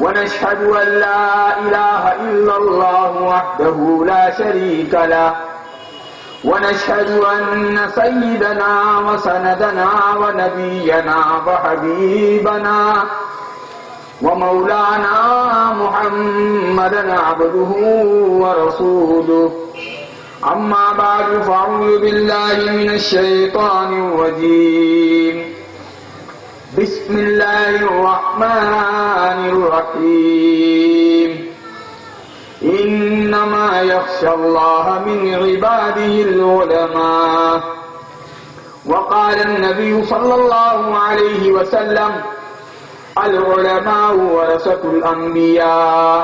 ونشهد أن لا إله إلا الله وحده لا شريك له ونشهد أن سيدنا وسندنا ونبينا وحبيبنا ومولانا محمدا عبده ورسوله. أما بعد فأعوذ بالله من الشيطان الرجيم. بسم الله الرحمن الرحيم. إنما يخشى الله من عباده العلماء. وقال النبي صلى الله عليه وسلم العلماء ورثة الأنبياء.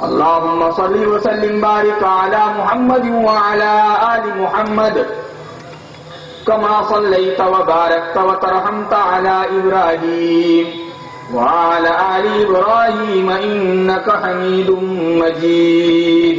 اللهم صل وسلم بارك على محمد وعلى آل محمد كما صليت وباركت وترحمت على إبراهيم وعلى آل إبراهيم إنك حميد مجيد.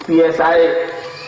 PSI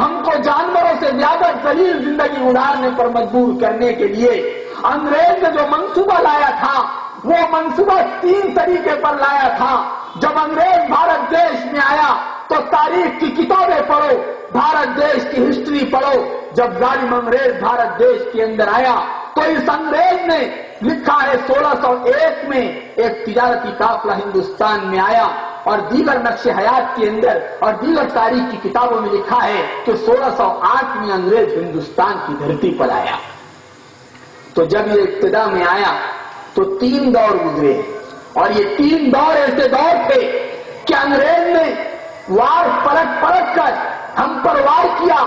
ہم کو جانوروں سے زیادہ ذلیل زندگی گزارنے پر مجبور کرنے کے لیے انگریز نے جو منصوبہ لایا تھا وہ منصوبہ 3 طریقے پر لایا تھا. جب انگریز بھارت دیش میں آیا تو تاریخ کی کتابیں پڑھو, بھارت دیش کی ہسٹری پڑھو. جب ظالم انگریز بھارت دیش کے اندر آیا تو اس انگریز نے لکھا ہے 1601 میں ایک تجارتی قافلہ ہندوستان میں آیا, اور دیگر نقش حیات کے اندر اور دیگر تاریخ کی کتابوں میں لکھا ہے کہ 1608 میں انگریز ہندوستان کی دھرتی پر آیا. تو جب یہ ابتدا میں آیا تو 3 دور گزرے, اور یہ 3 دور ایسے دور تھے کہ انگریز نے وار پلٹ کر ہم پر وار کیا.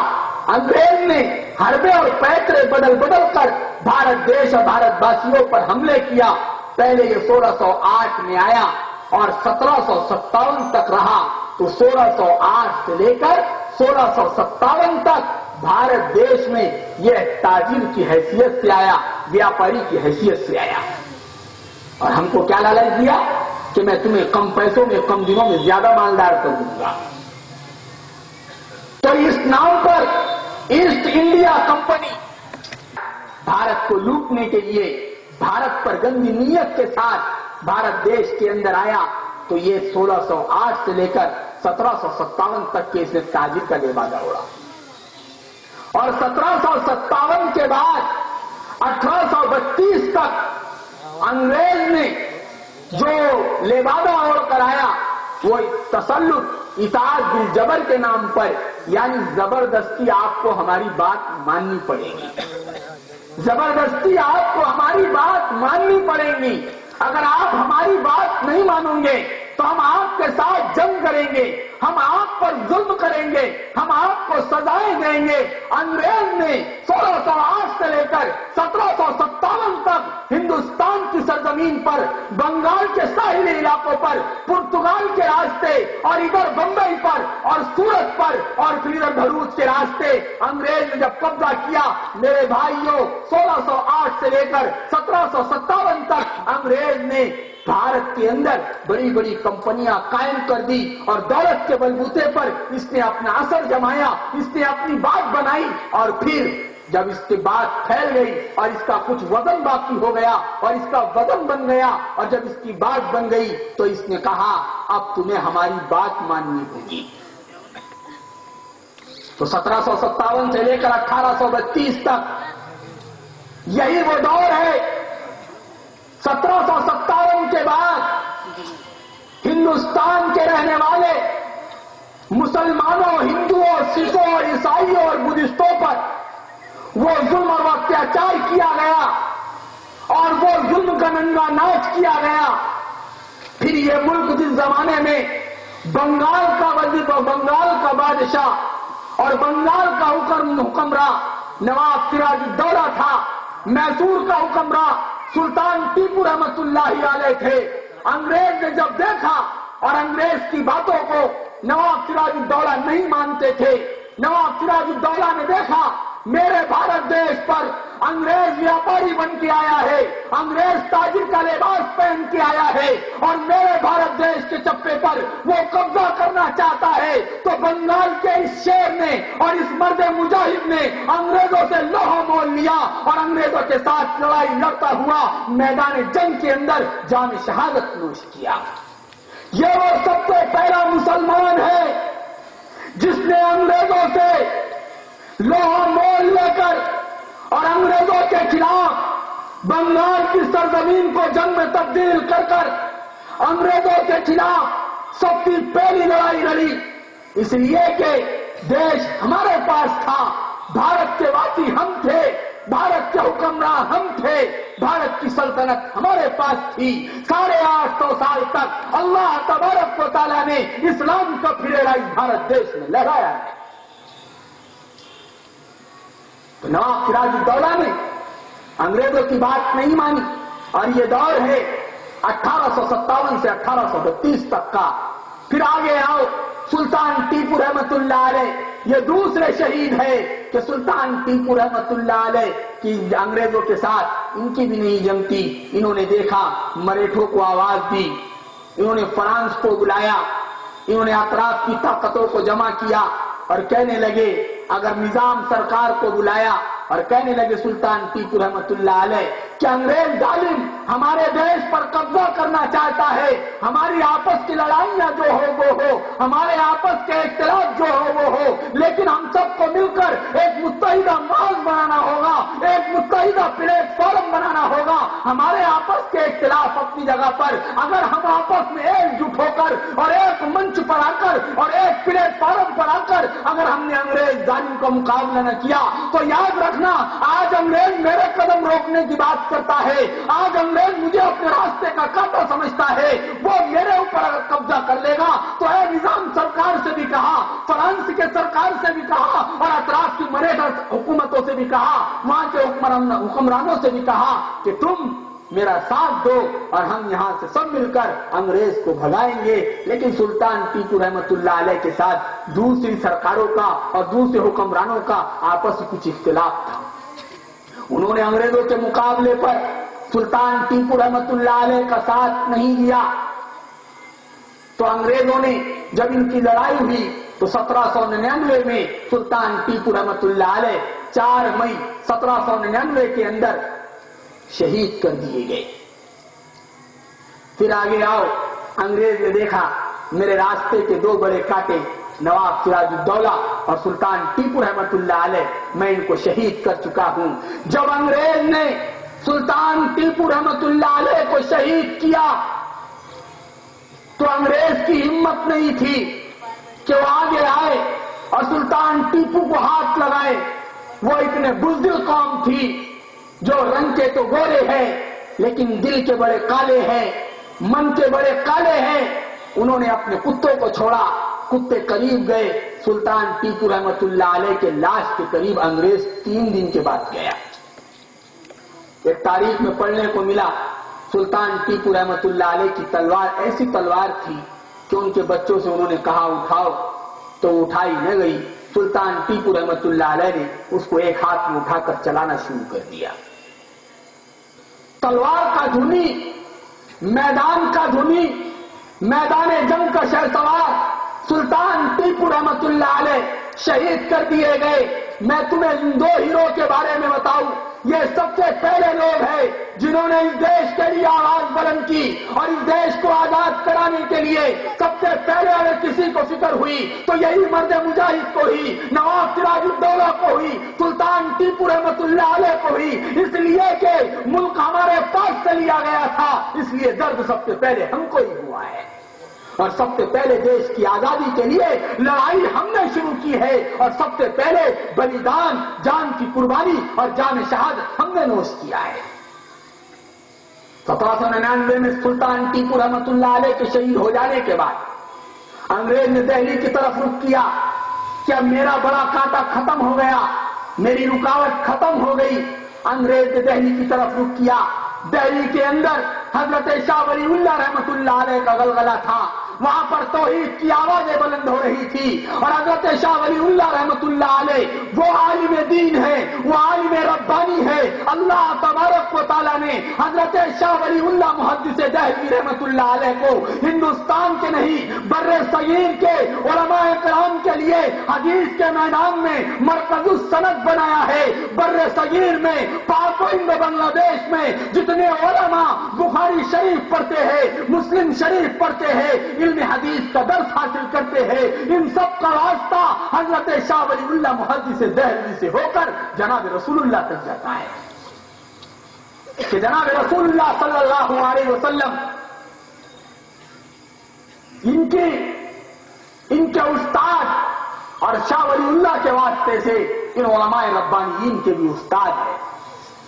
انگریز نے حربے اور پیکرے بدل کر بھارت دیش اور بھارت واسیوں پر حملے کیا. پہلے یہ 1608 میں آیا اور 1757 تک رہا. تو 1608 سے لے کر 1657 تک بھارت دیش میں یہ تاجر کی حیثیت سے آیا, ویاپاری کی حیثیت سے آیا, اور ہم کو کیا لالچ دیا کہ میں تمہیں کم پیسوں میں کم دنوں میں زیادہ مالدار کر دوں گا. تو اس نام پر ایسٹ انڈیا کمپنی بھارت کو لوٹنے کے لیے بھارت پر گندی نیت کے ساتھ بھارت دیش کے اندر آیا. تو یہ 1608 سے لے کر 1757 تک کے اس نے تاجر کا لبادہ اڑا, اور 1757 کے بعد 1832 تک انگریز نے جو لبادہ اوڑھ کر آیا وہ تسلط اطاعت بالجبر کے نام پر, یعنی زبردستی آپ کو ہماری بات ماننی پڑے گی, زبردستی آپ کو ہماری بات ماننی پڑے گی. اگر آپ ہماری بات نہیں مانیں گے تو ہم آپ کے ساتھ جنگ کریں گے, ہم آپ پر ظلم کریں گے, ہم آپ کو سزائیں دیں گے. انگریز نے 1608 سے لے کر 1757 تک ہندوستان کی سرزمین پر, بنگال کے ساحلی علاقوں پر, پرتگال کے راستے, اور ادھر بمبئی پر اور سورت پر, اور پھر ادھر بھروچ کے راستے انگریز نے جب قبضہ کیا. میرے بھائیوں 1608 سے لے کر 1757 تک انگریز نے بھارت کے اندر بڑی بڑی کمپنیاں قائم کر دی, اور دولت کے بلبوتے پر اس نے اپنا اثر جمایا, اس نے اپنی بات بنائی. اور پھر جب اس کی بات پھیل گئی اور اس کا کچھ وزن باقی ہو گیا اور اس کا وزن بن گیا, اور جب اس کی بات بن گئی تو اس نے کہا اب تمہیں ہماری بات ماننی ہوگی. تو 1757 سے لے کر 1832 تک یہی وہ دور ہے. 1757 کے بعد ہندوستان کے رہنے والے مسلمانوں, ہندوؤں, سکھوں اور عیسائیوں اور بدھسٹوں پر وہ ظلم اور اتیاچار کیا گیا, اور وہ ظلم کا ننگا ناچ کیا گیا. پھر یہ ملک جس زمانے میں بنگال کا وزیر و بنگال کا بادشاہ اور بنگال کا حکمراں نواب سراج الدولہ تھا, میسور کا حکمراں سلطان ٹیپو رحمت اللہ علیہ تھے. انگریز نے جب دیکھا, اور انگریز کی باتوں کو نواب سراج الدولہ نہیں مانتے تھے, نواب سراج الدولہ نے دیکھا میرے بھارت دیش پر انگریز ویاپاری بن کے آیا ہے, انگریز تاجر کا لباس پہن کے آیا ہے, اور میرے بھارت دیش کے چپے پر وہ قبضہ کرنا چاہتا ہے. تو بنگال کے اس شیر نے اور اس مرد مجاہد نے انگریزوں سے لوہا مول لیا, اور انگریزوں کے ساتھ لڑائی لڑتا ہوا میدان جنگ کے اندر جان شہادت نوش کیا. یہ وہ سب سے پہلا مسلمان ہے جس نے انگریزوں سے لوہا مول لے کر اور انگریزوں کے خلاف بنگال کی سرزمین کو جنگ میں تبدیل کر انگریزوں کے خلاف سب کی پہلی لڑائی لڑی. اس لیے کہ دیش ہمارے پاس تھا, بھارت کے واسی ہم تھے, بھارت کے حکمراں ہم تھے, بھارت کی سلطنت ہمارے پاس تھی. 850 سال تک اللہ تبارک و تعالیٰ نے اسلام کا پھریرا اس بھارت دیش میں لہرایا ہے. تو نواب سراج الدولہ نے انگریزوں کی بات نہیں مانی, اور یہ دور ہے 1857 سے 1832 تک کا. پھر آگے آؤ, سلطان ٹیپو رحمت اللہ علیہ یہ دوسرے شہید ہے کہ سلطان ٹیپو رحمت اللہ علیہ کی انگریزوں کے ساتھ ان کی بھی نہیں جمتی. انہوں نے دیکھا, مریٹھوں کو آواز دی, انہوں نے فرانس کو بلایا, انہوں نے اطراف کی طاقتوں کو جمع کیا اور کہنے لگے اگر نظام سرکار کو بلایا اور کہنے لگے سلطان ٹیپو رحمت اللہ علیہ کہ انگریز ظالم ہمارے دیش پر قبضہ کرنا چاہتا ہے، ہماری آپس کی لڑائیاں جو ہو وہ ہو، ہمارے آپس کے اختلاف جو ہو وہ ہو، لیکن ہم سب کو مل کر ایک متحدہ ماز بنانا ہوگا، ایک متحدہ پلیٹ فارم بنانا ہوگا، ہمارے آپس کے اختلاف اپنی جگہ پر اگر ہم آپس میں ایک جٹ ہو کر اور ایک منچ پر آ کر اور ایک پلیٹ فارم پر آ کر اگر ہم نے انگریز ظالم کا مقابلہ نہ کیا تو یاد رکھنا آج انگریز میرے قدم روکنے کی بات کرتا ہے، آج انگریز مجھے اپنے راستے کا کانٹا سمجھتا ہے، وہ میرے اوپر اگر قبضہ کر لے گا تو اے نظام سرکار سے بھی کہا، فرانس کے سرکار سے بھی کہا اور اطراف کی مریٹر حکومتوں سے بھی کہا، وہاں کے حکمرانوں سے بھی کہا کہ تم میرا ساتھ دو اور ہم یہاں سے سب مل کر انگریز کو بھگائیں گے۔ لیکن سلطان ٹیپو رحمت اللہ علیہ کے ساتھ دوسری سرکاروں کا اور دوسرے حکمرانوں کا آپس میں کچھ اختلاف تھا، انہوں نے انگریزوں کے مقابلے پر سلطان ٹیپو رحمت اللہ علیہ کا ساتھ نہیں دیا، تو انگریزوں نے جب ان کی لڑائی ہوئی تو 1799 میں سلطان ٹیپو رحمت اللہ علیہ 4 مئی 1799 کے اندر شہید کر دیے گئے۔ پھر آگے آؤ، انگریز نے دیکھا میرے راستے کے 2 بڑے کانٹے نواب سراج الدولہ اور سلطان ٹیپو رحمت اللہ علیہ، میں ان کو شہید کر چکا ہوں۔ جب انگریز نے سلطان ٹیپو رحمت اللہ علیہ کو شہید کیا تو انگریز کی ہمت نہیں تھی کہ وہ آگے آئے اور سلطان ٹیپو کو ہاتھ لگائے، وہ اتنے بزدل قوم تھی جو رنگ کے تو گورے ہیں لیکن دل کے بڑے کالے ہیں، من کے بڑے کالے ہیں۔ انہوں نے اپنے کتوں کو چھوڑا، کتے قریب گئے، سلطان ٹیپو رحمت اللہ علیہ کے لاش کے قریب انگریز 3 دن کے بعد گیا۔ ایک تاریخ میں پڑھنے کو ملا سلطان ٹیپو رحمت اللہ علیہ کی تلوار ایسی تلوار تھی کہ ان کے بچوں سے انہوں نے کہا اٹھاؤ تو اٹھائی نہ گئی، سلطان ٹیپو رحمت اللہ علیہ نے اس کو ایک ہاتھ میں اٹھا کر چلانا شروع کر دیا۔ تلوار کا دھنی، میدان کا دھنی، میدان جنگ کا شہسوار سلطان ٹیپو رحمت اللہ علیہ شہید کر دیے گئے۔ میں تمہیں ان 2 ہیرو کے بارے میں بتاؤں، یہ سب سے پہلے لوگ ہیں جنہوں نے اس دیش کے لیے آواز بلند کی اور اس دیش کو آزاد کرانے کے لیے سب سے پہلے اگر کسی کو فکر ہوئی تو یہی مرد مجاہد کو ہی، نواب سراج الدولہ کو ہی، سلطان ٹیپو رحمت اللہ علیہ کو ہی، اس لیے کہ ملک ہمارے پاس سے لیا گیا تھا، اس لیے درد سب سے پہلے ہم کو ہی ہوا ہے اور سب سے پہلے دیش کی آزادی کے لیے لڑائی ہم نے شروع کی ہے اور سب سے پہلے بلیدان، جان کی قربانی اور جان شہادت ہم نے نوش کیا ہے۔ 1799 میں سلطان ٹیپو رحمت اللہ علیہ کے شہید ہو جانے کے بعد انگریز نے دہلی کی طرف رخ کیا کہ اب میرا بڑا کانٹا ختم ہو گیا، میری رکاوٹ ختم ہو گئی۔ انگریز نے دہلی کی طرف رخ کیا، دہلی کے اندر حضرت شاہ ولی اللہ رحمت اللہ علیہ کا غلغلہ تھا، وہاں پر توحید کی آوازیں بلند ہو رہی تھی اور حضرت شاہ ولی اللہ رحمت اللہ علیہ وہ عالم دین ہے، وہ عالم ربانی ہے۔ اللہ تبارک و تعالیٰ نے حضرت شاہ ولی اللہ محدث دہلوی رحمت اللہ علیہ کو ہندوستان کے نہیں بر صغیر کے علماء کرام کے لیے حدیث کے میدان میں مرکز السند بنایا ہے۔ بر صغیر میں پاک و ہند بنگلہ دیش میں جتنے علماء بخاری شریف پڑھتے ہیں، مسلم شریف پڑھتے ہیں، علم حدیث کا درس حاصل کرتے ہیں، ان سب کا واسطہ حضرت شاہ ولی اللہ محدث دہلوی سے ہو کر جناب رسول اللہ تک جاتا ہے کہ جناب رسول اللہ صلی اللہ علیہ وسلم ان کے استاد اور شاہ ولی اللہ کے واسطے سے ان علماء ربانیین کے بھی استاد ہیں۔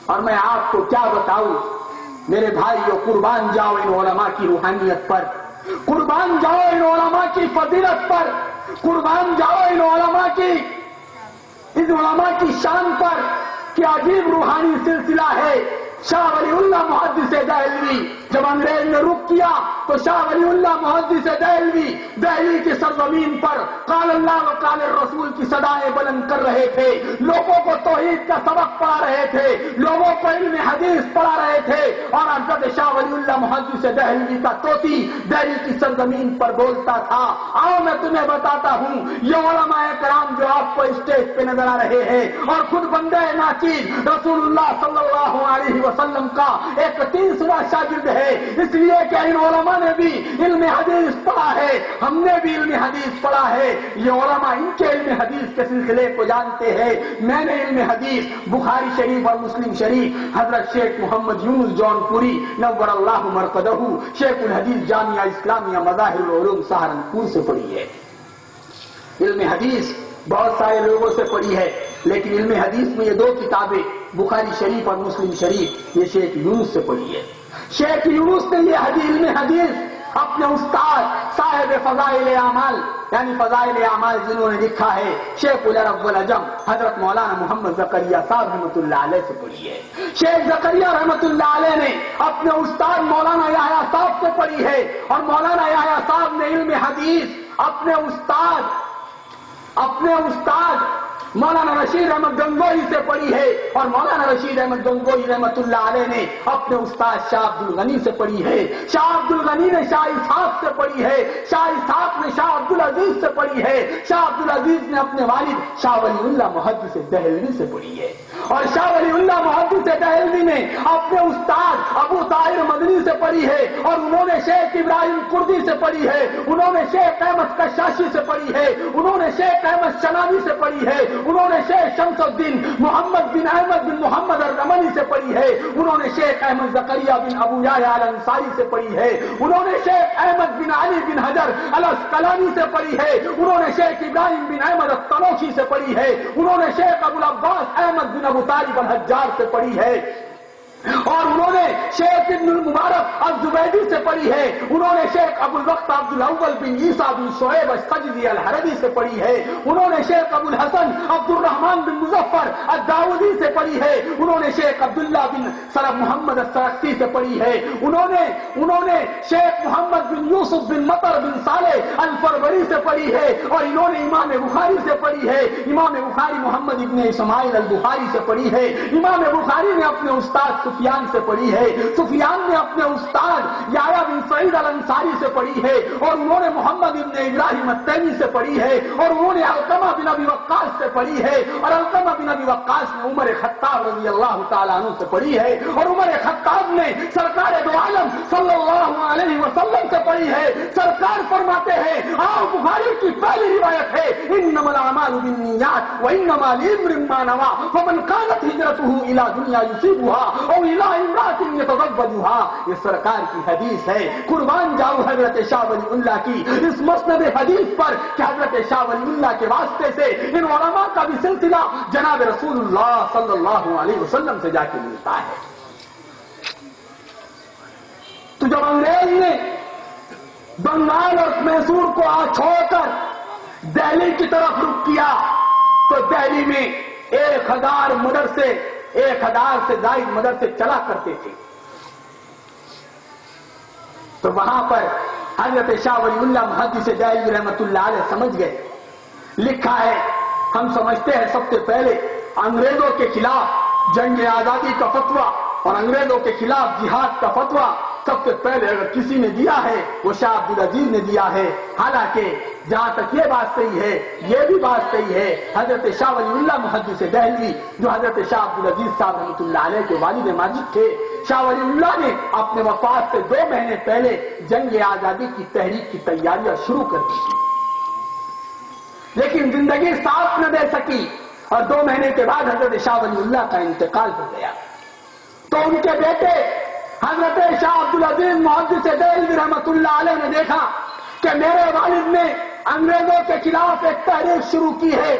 اور میں آپ کو کیا بتاؤں میرے بھائیو، قربان جاؤ ان علماء کی روحانیت پر، قربان جاؤ ان علماء کی فضیلت پر، قربان جاؤ ان علماء کی شان پر کہ عجیب روحانی سلسلہ ہے۔ شاہ ولی اللہ محدث دہلوی جب انگریز نے رخ کیا تو شاہ ولی اللہ محدث دہلوی دہلی کی سرزمین پر قال اللہ و قال الرسول کی صدائیں بلند کر رہے تھے، لوگوں کو توحید کا سبق پڑھا رہے تھے، لوگوں کو علم حدیث پڑھا رہے تھے، اور حضرت شاہ ولی اللہ محدث دہلوی کا طوطی دہلی کی سرزمین پر بولتا تھا۔ آؤ میں تمہیں بتاتا ہوں، یہ علماء کرام جو آپ کو اسٹیج پہ نظر آ رہے ہیں اور خود بندہ ناچیز رسول اللہ صلی اللہ علیہ وسلم کا ایک 30واں شاگرد ہے، اس لیے کہ ان علماء نے بھی علم حدیث پڑھا ہے، ہم نے بھی علم حدیث پڑھا ہے، یہ علماء ان کے علم حدیث کے سلسلے کو جانتے ہیں۔ میں نے علم حدیث بخاری شریف اور مسلم شریف حضرت شیخ محمد یونس جون پوری نور اللہ مرقدہ شیخ الحدیث جامعہ اسلامیہ مظاہر العلوم سہارنپور سے پڑھی ہے۔ علم حدیث بہت سارے لوگوں سے پڑھی ہے، لیکن علم حدیث میں یہ 2 کتابیں بخاری شریف اور مسلم شریف یہ شیخ یونس سے پڑھی ہے۔ شیخ یونس نے یہ علم حدیث اپنے استاد صاحب فضائل اعمال یعنی فضائل اعمال جنہوں نے لکھا ہے شیخ العرب والعجم حضرت مولانا محمد زکریا صاحب رحمۃ اللہ علیہ سے پڑھی ہے۔ شیخ زکریا رحمۃ اللہ علیہ نے اپنے استاد مولانا یحییٰ صاحب سے پڑھی ہے، اور مولانا یحییٰ صاحب نے علم حدیث اپنے استاد مولانا رشید احمد گنگوہی سے پڑھی ہے، اور مولانا رشید احمد گنگوہی رحمۃ اللہ علیہ نے اپنے استاد شاہ عبد الغنی سے پڑھی ہے۔ شاہ عبد الغنی نے شاہ اسحاق سے پڑھی ہے، شاہ اسحاق نے شاہ عبد العزیز سے پڑھی ہے، شاہ عبد العزیز نے اپنے والد شاہ ولی اللہ محدث دہلوی سے پڑھی ہے، اور شاہ ولی اللہ محدث دہلوی نے اپنے استاد ابو طاہر مدنی سے پڑھی ہے، اور انہوں نے شیخ ابراہیم کردی سے پڑھی ہے، انہوں نے شیخ احمد کشاشی سے پڑھی ہے، انہوں نے شیخ احمد شنابی سے پڑھی ہے، انہوں نے شیخ شمس الدین محمد بن احمد بن محمد الرملی سے پڑھی ہے، انہوں نے شیخ احمد زکریا بن ابو یحییٰ الانصاری سے پڑھی ہے، انہوں نے شیخ احمد بن علی بن حجر الاسقلانی سے پڑھی ہے، انہوں نے شیخ ابراہیم بن احمد الطنوشی سے پڑھی ہے، انہوں نے شیخ ابو العباس احمد بن ابو طالب الحجار سے پڑھی ہے، اور انہوں نے شیخ ابن المبارک الزبیدی سے پڑھی ہے، انہوں نے شیخ ابو الوقت عبد الاول بن عیسیٰ بن شعیب السجدی الحربی سے پڑھی ہے، انہوں نے شیخ ابو الحسن عبد الرحمن بن مظفر الداودی سے پڑھی ہے، انہوں نے شیخ عبداللہ بن سلم محمد السرخسی سے پڑھی ہے، انہوں نے شیخ محمد بن یوسف بن مطر بن صالح الفربری سے پڑھی ہے، اور انہوں نے امام بخاری سے پڑھی ہے، امام بخاری محمد ابن اسماعیل البخاری سے پڑھی ہے، امام بخاری نے اپنے استاد سفیان سے پڑھی ہے، سفیان نے اپنے استاد یحییٰ بن سعید الانصاری سے پڑھی ہے، اور انہوں نے محمد ابن ابراہیم التیمی سے پڑھی ہے، اور انہوں نے علقمہ بن ابی وقاص سے پڑھی ہے، اور علقمہ بن ابی وقاص نے عمر خطاب رضی اللہ تعالیٰ عنہ سے پڑھی ہے، اور عمر خطاب نے سرکار دو عالم صلی اللہ علیہ وسلم سے پڑھی ہے۔ سرکار فرماتے ہیں، بخاری کی پہلی روایت ہے، انما الاعمال بالنیات وانما لامرئ ما نوى فمن كانت هجرته الى دنیا يصيبها او الى امرأة يتزوجها، یہ سرکار کی حدیث ہے۔ قربان جاؤ حضرت شاہ ولی اللہ کی اس مسند حدیث پر کہ حضرت شاہ ولی اللہ کے واسطے سے ان علماء کا بھی سلسلہ جناب رسول اللہ صلی اللہ علیہ وسلم سے جا کے ملتا ہے۔ تو جب انگریز نے بنگال اور میسور کو چھوڑ کر دہلی کی طرف رخ کیا تو دہلی میں 1000 مدرسے 1000 سے زائد مدرسے چلا کرتے تھے، تو وہاں پر حضرت شاہ ولی اللہ محدث دہلوی رحمۃ اللہ علیہ سمجھ گئے۔ لکھا ہے، ہم سمجھتے ہیں سب سے پہلے انگریزوں کے خلاف جنگ آزادی کا فتویٰ اور انگریزوں کے خلاف جہاد کا فتویٰ سب سے پہلے اگر کسی نے دیا ہے وہ شاہ عبد العزیز نے دیا ہے۔ حالانکہ جہاں تک یہ بات صحیح ہے، یہ بھی بات صحیح ہے، حضرت شاہ ولی اللہ محدث دہلوی جو حضرت شاہ عبد العزیز صاحب رحمۃ اللہ علیہ کے والد ماجد تھے، شاہ ولی اللہ نے اپنے وفات سے 2 مہینے پہلے جنگ آزادی کی تحریک کی تیاریاں شروع کر دی تھی، لیکن زندگی ساتھ نہ دے سکی، اور 2 مہینے کے بعد حضرت شاہ ولی اللہ کا انتقال ہو گیا۔ تو ان کے بیٹے حضرت شاہ عبد العزیز محدث دہلوی رحمۃ اللہ علیہ نے دیکھا کہ میرے والد نے انگریزوں کے خلاف ایک تحریک شروع کی ہے،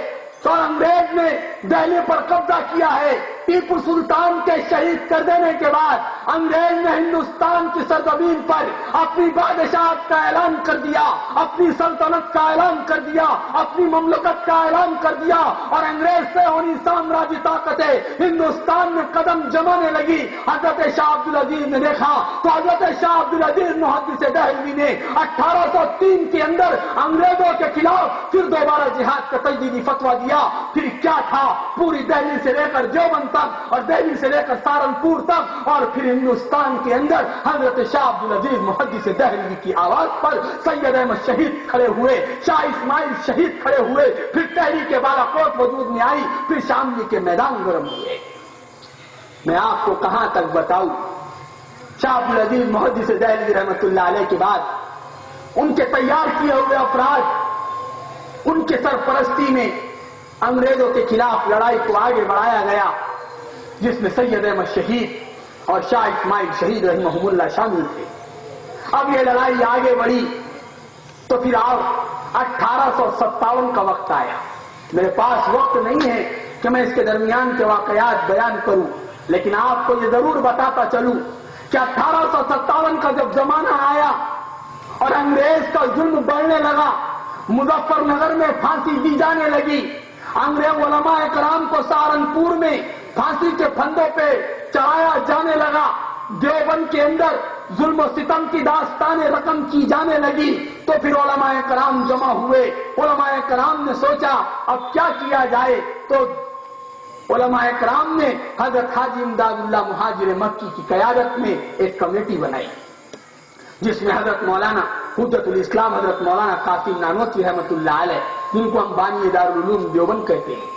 تو انگریز نے دہلی پر قبضہ کیا ہے، ٹیپو سلطان کے شہید کر دینے کے بعد انگریز نے ہندوستان کی سرزمین پر اپنی بادشاہت کا اعلان کر دیا، اپنی سلطنت کا اعلان کر دیا، اپنی مملکت کا اعلان کر دیا، اور انگریز سے ہونی سامراجی طاقتیں ہندوستان میں قدم جمانے لگی۔ حضرت شاہ عبد العزیز نے دیکھا تو حضرت شاہ عبد العزیز محدث دہلوی نے 1803 کے اندر انگریزوں کے خلاف پھر دوبارہ جہاد کا تجدیدی فتویٰ دیا۔ پھر کیا تھا، پوری دہلی سے لے کر دیوبند تک اور دہلی سے لے کر سہارنپور تک، اور پھر ہندوستان کے اندر حضرت شاہ عبد العزیز محدث دہلوی کی آواز پر سید احمد شہید کھڑے ہوئے، شاہ اسماعیل شہید کھڑے ہوئے، پھر تحریک بالاکوٹ وجود میں آئی، پھر شاملی کے میدان گرم ہوئے۔ میں آپ کو کہاں تک بتاؤں، شاہ عبد العزیز محدث دہلوی رحمۃ اللہ علیہ کے بعد ان کے تیار کیے ہوئے افراد، ان کے سرپرستی میں انگریزوں کے خلاف لڑائی کو آگے بڑھایا گیا، جس میں سید احمد شہید اور شاہ اسماعیل شہید رحمہم اللہ شامل تھے۔ اب یہ لڑائی آگے بڑھی تو پھر 1857 کا وقت آیا۔ میرے پاس وقت نہیں ہے کہ میں اس کے درمیان کے واقعات بیان کروں، لیکن آپ کو یہ ضرور بتاتا چلوں کہ 1857 کا جب زمانہ آیا اور انگریز کا ظلم بڑھنے لگا، مظفر نگر میں پھانسی دی جانے لگی، انگریز علماء کرام کو سہارنپور میں پھانسی کے پھندوں پہ چڑھایا جانے لگا، دیوبند کے اندر ظلم و ستم کی داستانیں رقم کی جانے لگی، تو پھر علماء کرام جمع ہوئے۔ علماء کرام نے سوچا اب کیا کیا جائے، تو علماء کرام نے حضرت حاجی امداد اللہ مہاجر مکی کی قیادت میں ایک کمیٹی بنائی، جس میں حضرت مولانا حجت الاسلام حضرت مولانا قاسم نانوتوی رحمۃ اللہ علیہ، جن کو ہم بانی دارالعلوم دیوبند کہتے ہیں،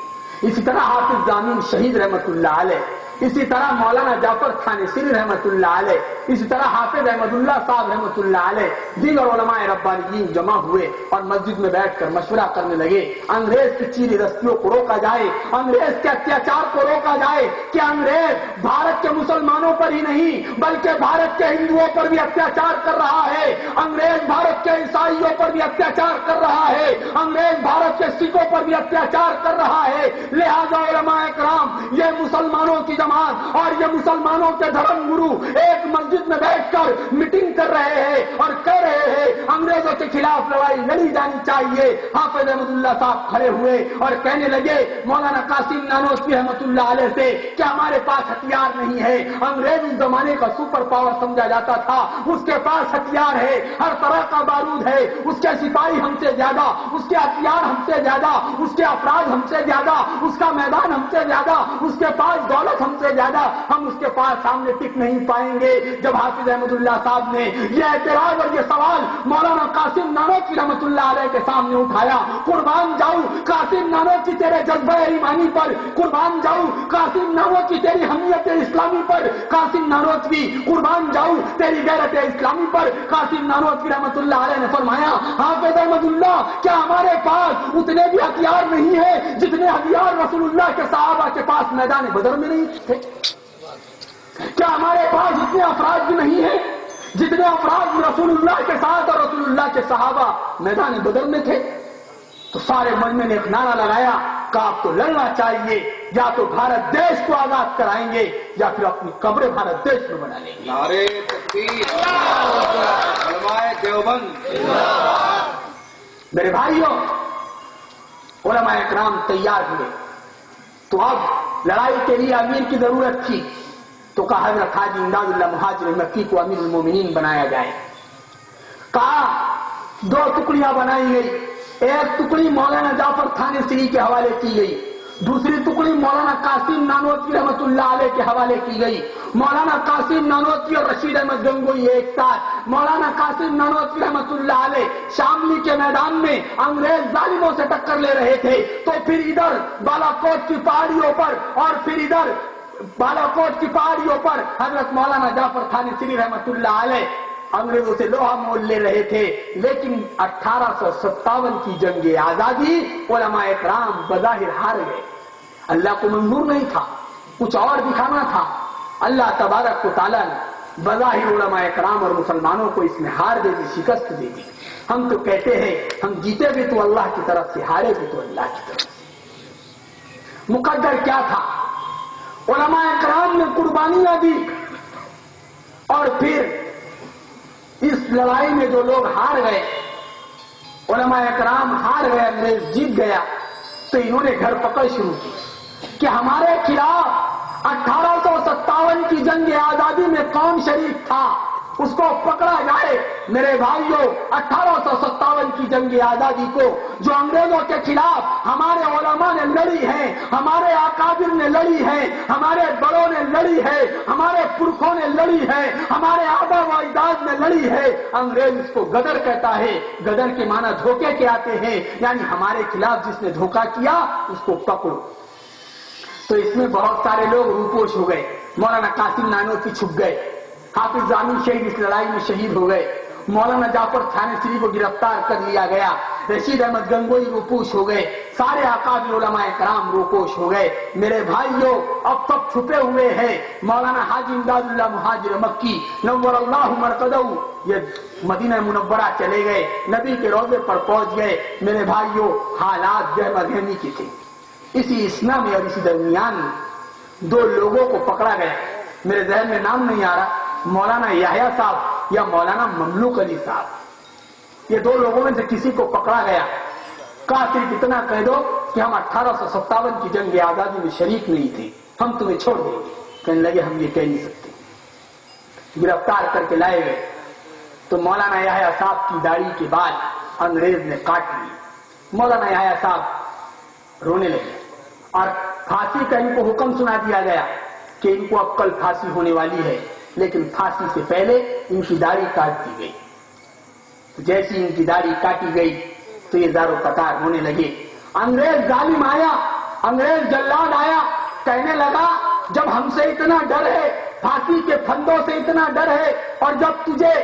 اسی طرح حافظ ضامین شہید رحمۃ اللہ علیہ، اسی طرح مولانا جعفر تھانیسری رحمۃ اللہ علیہ، اسی طرح حافظ احمد اللہ صاحب رحمۃ اللہ علیہ، دیگر علماء ربانیین جمع ہوئے اور مسجد میں بیٹھ کر مشورہ کرنے لگے، انگریز کی چیری رستیوں کو روکا جائے، انگریز کے اتیاچار کو روکا جائے، کہ انگریز بھارت کے مسلمانوں پر ہی نہیں بلکہ بھارت کے ہندوؤں پر بھی اتیاچار کر رہا ہے، انگریز بھارت کے عیسائیوں پر بھی اتیاچار کر رہا ہے، انگریز بھارت کے سکھوں پر بھی اتیاچار کر رہا ہے، لہذا علماء کرام یہ مسلمانوں کی اور یہ مسلمانوں کے دھرم گرو ایک مسجد میں بیٹھ کر میٹنگ کر رہے ہیں اور کہہ رہے ہیں انگریزوں کے خلاف لڑائی لڑی جانی چاہیے۔ حافظ احمد اللہ صاحب کھڑے ہوئے اور کہنے لگے مولانا قاسم نانوتوی رحمۃ اللہ علیہ سے کہ ہمارے پاس ہتھیار نہیں ہے، انگریز اس زمانے کا سپر پاور سمجھا جاتا تھا، اس کے پاس ہتھیار ہے، ہر طرح کا بارود ہے، اس کے سپاہی ہم سے زیادہ، اس کے ہتھیار ہم سے زیادہ، اس کے افراد ہم سے زیادہ، اس کا میدان ہم سے زیادہ، اس کے پاس دولت ہم سے زیادہ، ہم اس کے پاس سامنے ٹک نہیں پائیں گے۔ جب حافظ احمد اللہ صاحب نے یہ اعتراض اور یہ سوال مولانا قاسم نانوتوی رحمۃ اللہ علیہ کے سامنے اٹھایا، قربان جاؤں قاسم نانوتوی تیرے جذبہ ایمانی پر، قربان جاؤں قاسم نانوتوی تیری حمیت اسلامی پر، قاسم نانوتوی قربان جاؤں تیری غیرت اسلامی پر، قاسم نانوتوی رحمۃ اللہ علیہ نے فرمایا حافظ احمد اللہ کیا ہمارے پاس اتنے بھی ہتھیار نہیں ہے جتنے ہتھیار رسول اللہ کے صحابہ کے پاس میدان بدر میں نہیں تھے؟ کیا ہمارے پاس اتنے افراد بھی نہیں ہیں جتنے افراد رسول اللہ کے ساتھ اور رسول اللہ کے صحابہ میدان بدر میں تھے؟ تو سارے مجمع نے ایک نعرہ لگایا کہ آپ کو لڑنا چاہیے، یا تو بھارت دیش کو آزاد کرائیں گے یا پھر اپنی قبر بھارت دیش میں بنا لیں گے۔ نعرے تکبیر، علماء دیوبند۔ میرے بھائیوں، علماء اکرام تیار ہوئے، تو اب لڑائی کے لیے امیر کی ضرورت تھی، تو کہا حضرت حاجی امداد اللہ مہاجر مکی کو امیر المومنین بنایا جائے۔ کہا 2 ٹکڑیاں بنائی گئی، ایک ٹکڑی مولانا جعفر تھانیسری کے حوالے کی گئی، دوسری ٹکڑی مولانا قاسم نانوتوی رحمۃ اللہ علیہ کے حوالے کی گئی۔ مولانا قاسم نانوتوی اور رشید احمد گنگوئی ایک ساتھ، مولانا قاسم نانوتوی رحمۃ اللہ علیہ شاملی کے میدان میں انگریز ظالموں سے ٹکر لے رہے تھے، تو پھر ادھر بالاکوٹ کی پہاڑیوں پر اور پھر ادھر بالاکوٹ کی پہاڑیوں پر حضرت مولانا جعفر تھانیسری رحمۃ اللہ علیہ انگریزوں سے لوہا مول لے رہے تھے۔ لیکن 1857 کی جنگ آزادی علماء اکرام بظاہر ہار گئے، اللہ کو منظور نہیں تھا، کچھ اور دکھانا تھا۔ اللہ تبارک و تعالیٰ نے بظاہر علماء اکرام اور مسلمانوں کو اس میں ہار دے دی، شکست دے دی۔ ہم تو کہتے ہیں ہم جیتے بھی تو اللہ کی طرف سے، ہارے بھی تو اللہ کی طرف سے۔ مقدر کیا تھا؟ علماء کرام نے قربانیاں دی، اور پھر اس لڑائی میں جو لوگ ہار گئے، علماء کرام ہار گئے، انگریز جیت گیا، تو انہوں نے گھر پکڑ شروع کی کہ ہمارے خلاف 1857 کی جنگ آزادی میں کون شریک تھا، اس کو پکڑا جائے۔ میرے بھائیوں، 1857 کی جنگ آزادی کو جو انگریزوں کے خلاف ہمارے علماء نے لڑی ہے، ہمارے اکابر نے لڑی ہے، ہمارے بڑوں نے لڑی ہے، ہمارے پرکھوں نے لڑی ہے، ہمارے آبا و اجداد نے لڑی ہے، انگریز اس کو غدر کہتا ہے۔ غدر کے معنی دھوکے کے آتے ہیں، یعنی ہمارے خلاف جس نے دھوکہ کیا اس کو پکڑو۔ تو اس میں بہت سارے لوگ روپوش ہو گئے، مولانا قاسم نانوتوی چھپ گئے، حافظ ضامن شہید اس لڑائی میں شہید ہو گئے، مولانا جعفر تھانسری کو گرفتار کر لیا گیا، رشید احمد گنگوئی روپوش ہو گئے، سارے اکابر علماء کرام روپوش ہو گئے۔ میرے بھائیوں، اب سب چھپے ہوئے ہیں۔ مولانا حاجی امداد اللہ مہاجر مکی نور اللہ مرقدہ یہ مدینہ منورہ چلے گئے، نبی کے روضے پر پہنچ گئے۔ میرے بھائیوں، حالات گہما گہمی کی تھے۔ اسی اسنا میں اور اسی درمیان دو لوگوں کو پکڑا گیا، میرے ذہن میں نام نہیں آ رہا، مولانا یحییٰ صاحب یا مولانا مملوک علی صاحب، یہ دو لوگوں میں سے کسی کو پکڑا گیا۔ کہا صرف اتنا کہہ دو کہ ہم 1857 کی جنگ آزادی میں شریک نہیں تھے، ہم تمہیں چھوڑ دیں گے۔ کہنے لگے ہم یہ کہہ نہیں سکتے۔ گرفتار کر کے لائے گئے تو مولانا یحییٰ صاحب کی داڑھی کے بعد انگریز نے کاٹ لی۔ مولانا یحییٰ صاحب رونے لگے اور پھانسی کا ان کو حکم سنا دیا گیا کہ ان کو اب کل پھانسی ہونے والی ہے، لیکن پھانسی سے پہلے ان کی داڑھی کاٹ دی گئی۔ جیسی ان کی داڑھی کاٹی گئی تو یہ زارو قطار ہونے لگے۔ انگریز ظالم آیا، انگریز جلاد آیا، کہنے لگا جب ہم سے اتنا ڈر ہے، پھانسی کے پھندوں سے اتنا ڈر ہے، اور جب تجھے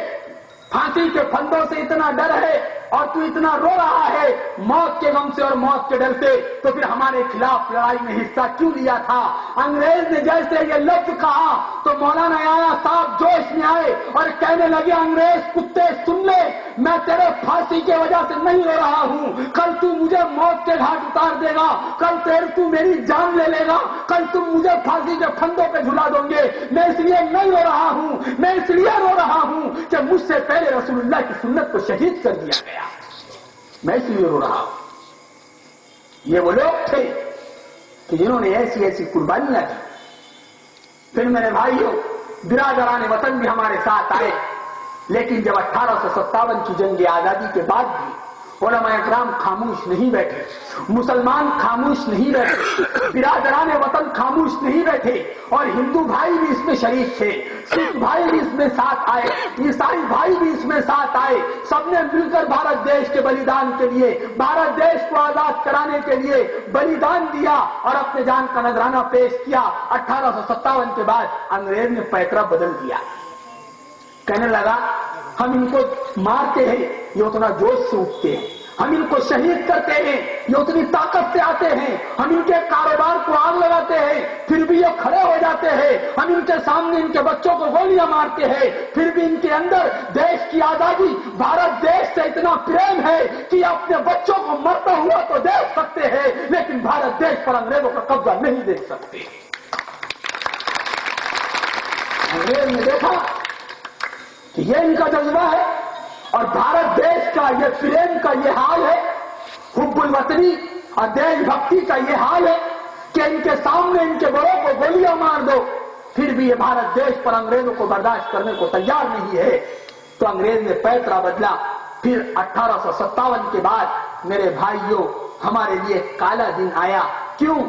پھانسی کے پھندوں سے اتنا ڈر ہے اور تو اتنا رو رہا ہے موت کے غم سے اور موت کے ڈر سے، تو پھر ہمارے خلاف لڑائی میں حصہ کیوں لیا تھا؟ انگریز نے جیسے یہ لفظ کہا تو مولانا یحییٰ صاحب جوش میں آئے اور کہنے لگے انگریز کتے سن لے، میں تیرے پھانسی کی وجہ سے نہیں رو رہا ہوں، کل تو مجھے موت کے گھاٹ اتار دے گا، کل تو میری جان لے لے گا، کل تم مجھے پھانسی کے پھندوں پہ جھلا دو گے۔ میں اس لیے نہیں رو رہا ہوں، میں اس لیے رو رہا ہوں کہ مجھ سے پہلے رسول اللہ کی سنت کو شہید کر دیا گیا، میں اس لیے رو رہا ہوں۔ یہ وہ لوگ تھے کہ جنہوں نے ایسی ایسی قربانیاں دی۔ پھر میرے بھائیوں، برادران وطن بھی ہمارے ساتھ آئے، لیکن جب 1857 کی جنگ آزادی کے بعد بھی علماء اکرام خاموش نہیں بیٹھے، مسلمان خاموش نہیں بیٹھے، برادران وطن خاموش نہیں بیٹھے، اور ہندو بھائی بھی اس میں شریک تھے، سکھ بھائی بھی اس میں ساتھ آئے، عیسائی بھائی بھی اس میں ساتھ آئے، سب نے مل کر بھارت دیش کے بلیدان کے لیے، بھارت دیش کو آزاد کرانے کے لیے بلیدان دیا اور اپنے جان کا نذرانہ پیش کیا۔ 1857 کے بعد انگریز نے پیکرا بدل دیا، کہنے لگا ہم ان کو مارتے ہیں یہ اتنا جوش سے اٹھتے ہیں، ہم ان کو شہید کرتے ہیں یہ اتنی طاقت سے آتے ہیں، ہم ان کے کاروبار کو آگ لگاتے ہیں پھر بھی یہ کھڑے ہو جاتے ہیں، ہم ان کے سامنے ان کے بچوں کو گولیاں مارتے ہیں پھر بھی ان کے اندر دیش کی آزادی، بھارت دیش سے اتنا پریم ہے کہ یہ اپنے بچوں کو مرتا ہوا تو دیکھ سکتے ہیں لیکن بھارت دیش پر انگریزوں کا قبضہ نہیں دیکھ سکتے۔ انگریز نے دیکھا کہ یہ ان کا جذبہ ہے اور بھارت دیش کا یہ پریم کا یہ حال ہے، حب الوطنی اور دیش بھکتی کا یہ حال ہے کہ ان کے سامنے ان کے بڑوں کو گولیاں مار دو پھر بھی یہ بھارت دیش پر انگریزوں کو برداشت کرنے کو تیار نہیں ہے۔ تو انگریز نے پیترا بدلا۔ پھر 1857 کے بعد میرے بھائیوں ہمارے لیے کالا دن آیا۔ کیوں؟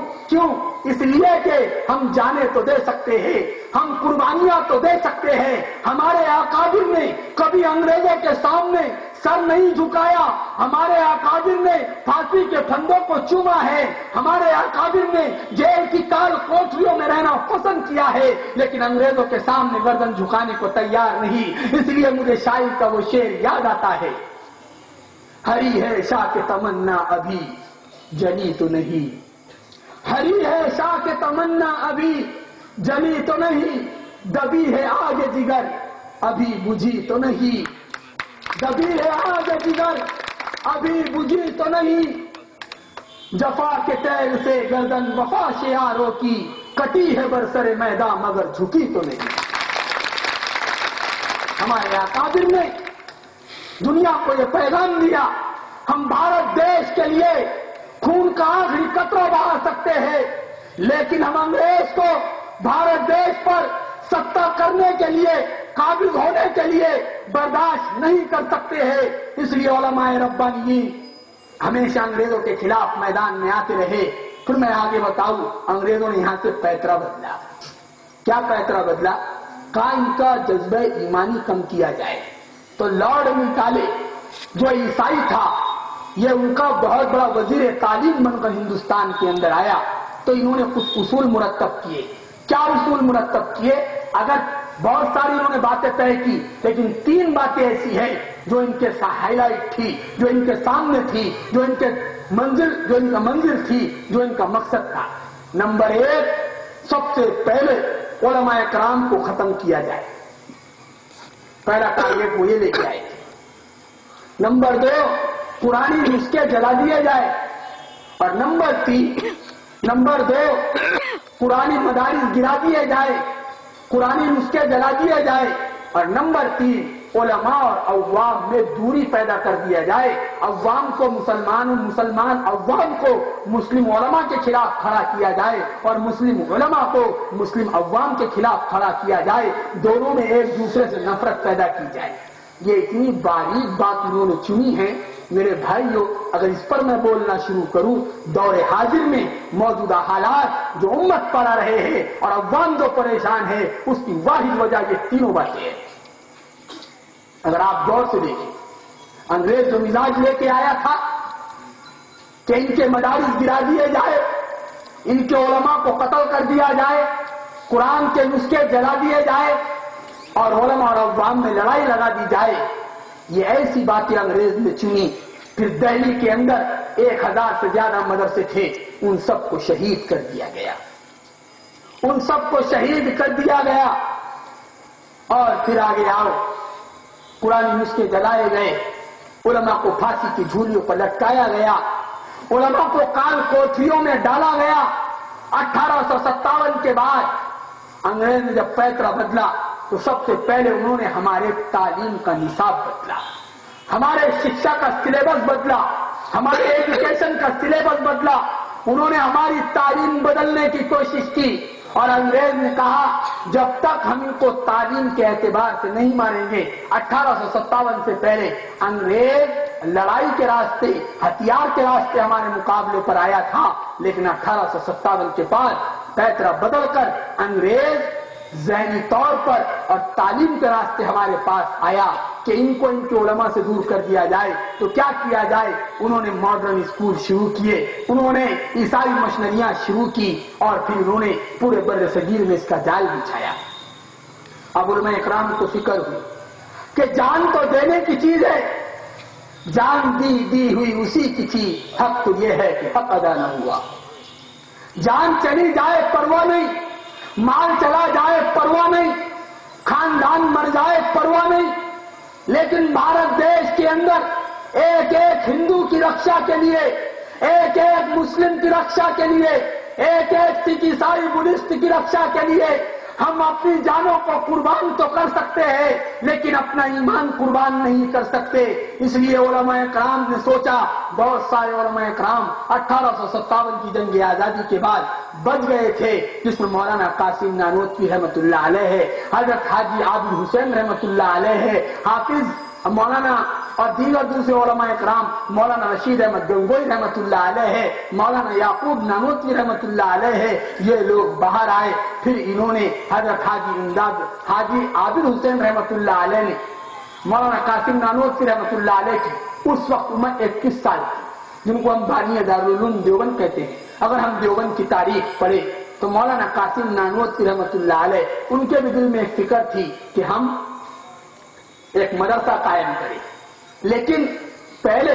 اس لیے کہ ہم جانیں تو دے سکتے ہیں، ہم قربانیاں تو دے سکتے ہیں۔ ہمارے اکابر نے کبھی انگریزوں کے سامنے سر نہیں جھکایا، ہمارے اکابر نے پھانسی کے پھندوں کو چوما ہے، ہمارے اکابر نے جیل کی کال کوٹریوں میں رہنا پسند کیا ہے، لیکن انگریزوں کے سامنے گردن جھکانے کو تیار نہیں۔ اس لیے مجھے شاعر کا وہ شعر یاد آتا ہے، ہری ہے شاہ کے تمنا ابھی جلی تو نہیں، ہری ہے شاہ کے تمنا ابھی جلی تو نہیں، دبی ہے آگ جگر ابھی بجھی تو نہیں، دبی ہے آگ جگر ابھی بجھی تو نہیں، جفا کے تیل سے گردن وفا شیاروں کی کٹی ہے برسر میدان مگر جھکی تو نہیں. ہمارے اکابر نے دنیا کو یہ پیغام دیا ہم بھارت دیش کے لیے خون کا آخری قطرہ بہا سکتے ہیں لیکن ہم انگریز کو بھارت دیش پر ستہ کرنے کے لیے قابض ہونے کے لیے برداشت نہیں کر سکتے ہیں. اس لیے علماء ربانیین ہمیشہ انگریزوں کے خلاف میدان میں آتے رہے. پھر میں آگے بتاؤں انگریزوں نے یہاں سے پیترا بدلا. کیا پیترا بدلا؟ کہا ان کا جذبہ ایمانی کم کیا جائے. تو لارڈ مٹالے جو عیسائی تھا یہ ان کا بہت بڑا وزیر تعلیم بن کر ہندوستان کے اندر آیا. تو انہوں نے کچھ اصول مرتب کیے. کیا اصول مرتب کیے؟ اگر بہت ساری انہوں نے باتیں طے کی لیکن 3 باتیں ایسی ہیں جو ان کے ہائی لائٹ تھی, جو ان کے سامنے تھی, جو ان کا منزل تھی, جو ان کا مقصد تھا. نمبر 1 سب سے پہلے علماء کرام کو ختم کیا جائے. پہلا ٹارگیٹ وہ یہ لے کے آئے تھے. نمبر 2 پرانی نسخے جلا دیے جائے. اور نمبر 2 پرانی مدارس گرا دیے جائے, پرانی نسخے جلا دیے جائے. اور نمبر 3 علماء اور عوام میں دوری پیدا کر دیا جائے. عوام کو مسلمان عوام کو مسلم علماء کے خلاف کھڑا کیا جائے اور مسلم علماء کو مسلم عوام کے خلاف کھڑا کیا جائے. دونوں میں ایک دوسرے سے نفرت پیدا کی جائے. یہ اتنی باریک بات انہوں نے چنی ہے میرے بھائیوں. اگر اس پر میں بولنا شروع کروں دور حاضر میں موجودہ حالات جو امت پر آ رہے ہیں اور عوام جو پریشان ہے اس کی واحد وجہ یہ تینوں باتیں ہیں. اگر آپ غور سے دیکھیں انگریز جو مزاج لے کے آیا تھا کہ ان کے مدارس گرا دیے جائے, ان کے علماء کو قتل کر دیا جائے, قرآن کے نسخے جلا دیے جائے اور علماء اور عوام میں لڑائی لگا دی جائے, یہ ایسی باتیں انگریز نے چنی. پھر دہلی کے اندر 1000 سے زیادہ مدرسے تھے, ان سب کو شہید کر دیا گیا. ان سب کو شہید کر دیا گیا. اور پھر آگے آؤ پرانی نسخے جلائے گئے, علماء کو پھانسی کی جھولیوں پر لٹکایا گیا, علماء کو کال کوٹریوں میں ڈالا گیا. 1857 کے بعد انگریز نے جب پیترا بدلا تو سب سے پہلے انہوں نے ہمارے تعلیم کا نصاب بدلا, ہمارے شکشا کا سلیبس بدلا, ہمارے ایجوکیشن کا سلیبس بدلا. انہوں نے ہماری تعلیم بدلنے کی کوشش کی اور انگریز نے کہا جب تک ہم ان کو تعلیم کے اعتبار سے نہیں ماریں گے. 1857 سے پہلے انگریز لڑائی کے راستے ہتھیار کے راستے ہمارے مقابلے پر آیا تھا لیکن 1857 کے بعد پیترا بدل کر انگریز ذہنی طور پر اور تعلیم کے راستے ہمارے پاس آیا کہ ان کو ان کے علماء سے دور کر دیا جائے. تو کیا کیا جائے؟ انہوں نے ماڈرن اسکول شروع کیے, انہوں نے عیسائی مشنریاں شروع کی اور پھر انہوں نے پورے بر صغیر میں اس کا جال بچھایا. اب علماء اکرام کو فکر ہوئی کہ جان تو دینے کی چیز ہے, جان دی ہوئی اسی کی تھی, حق تو یہ ہے کہ حق ادا نہ ہوا. جان چلی جائے پرواہ نہیں, مال چلا جائے پرواہ نہیں, خاندان مر جائے پرواہ نہیں, لیکن بھارت دیش کے اندر ایک ایک ہندو کی رکشا کے لیے, ایک ایک مسلم کی رکشا کے لیے, ایک ایک سکھ عیسائی بدھسٹ کی رکشا کے لیے ہم اپنی جانوں کو قربان تو کر سکتے ہیں لیکن اپنا ایمان قربان نہیں کر سکتے. اس لیے علماء کرام نے سوچا, بہت سارے علماء کرام 1857 کی جنگ آزادی کے بعد بچ گئے تھے جس میں مولانا قاسم نانوتوی رحمۃ اللہ علیہ ہے, حضرت حاجی عابد حسین رحمۃ اللہ علیہ ہے, حافظ مولانا اور دیگر دوسرے علماء کرام, مولانا رشید احمد گنگوئی رحمۃ اللہ علیہ ہے, مولانا یعقوب نانوتوی رحمۃ اللہ علیہ ہے, یہ لوگ باہر آئے. پھر انہوں نے حضرت حاجی عابد حسین رحمۃ اللہ علیہ نے مولانا قاسم نانوتوی رحمۃ اللہ علیہ کی اس وقت عمر 21 سال تھی, جن کو ہم بانی دارالعلوم دیوبند کہتے ہیں. اگر ہم دیوبند کی تاریخ پڑھیں تو مولانا قاسم نانوتوی رحمۃ اللہ علیہ ان کے بھی دل میں ایک فکر تھی کہ ہم ایک مدرسہ قائم کریں. لیکن پہلے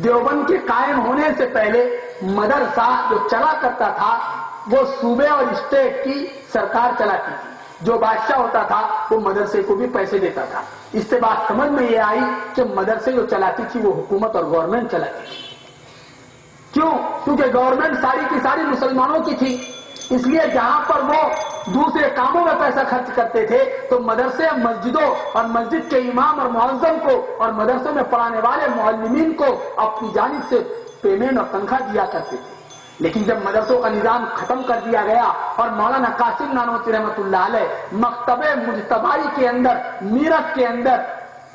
دیوبند کے قائم ہونے سے پہلے مدرسہ جو چلا کرتا تھا وہ صوبے اور اسٹیٹ کی سرکار چلاتی تھی. جو بادشاہ ہوتا تھا وہ مدرسے کو بھی پیسے دیتا تھا. اس سے بات سمجھ میں یہ آئی کہ مدرسے جو چلاتی تھی وہ حکومت اور گورنمنٹ چلاتی تھی. کیوں؟ کیونکہ گورنمنٹ ساری کی ساری مسلمانوں کی تھی, اس لیے جہاں پر وہ دوسرے کاموں میں پیسہ خرچ کرتے تھے تو مدرسے مسجدوں اور مسجد کے امام اور معظم کو اور مدرسوں میں پڑھانے والے معلمین کو اپنی جانب سے پیمنٹ اور تنخواہ دیا کرتے تھے. لیکن جب مدرسوں کا نظام ختم کر دیا گیا اور مولانا قاسم نانوتوی رحمۃ اللہ علیہ مکتب مجتبائی کے اندر میرٹھ کے اندر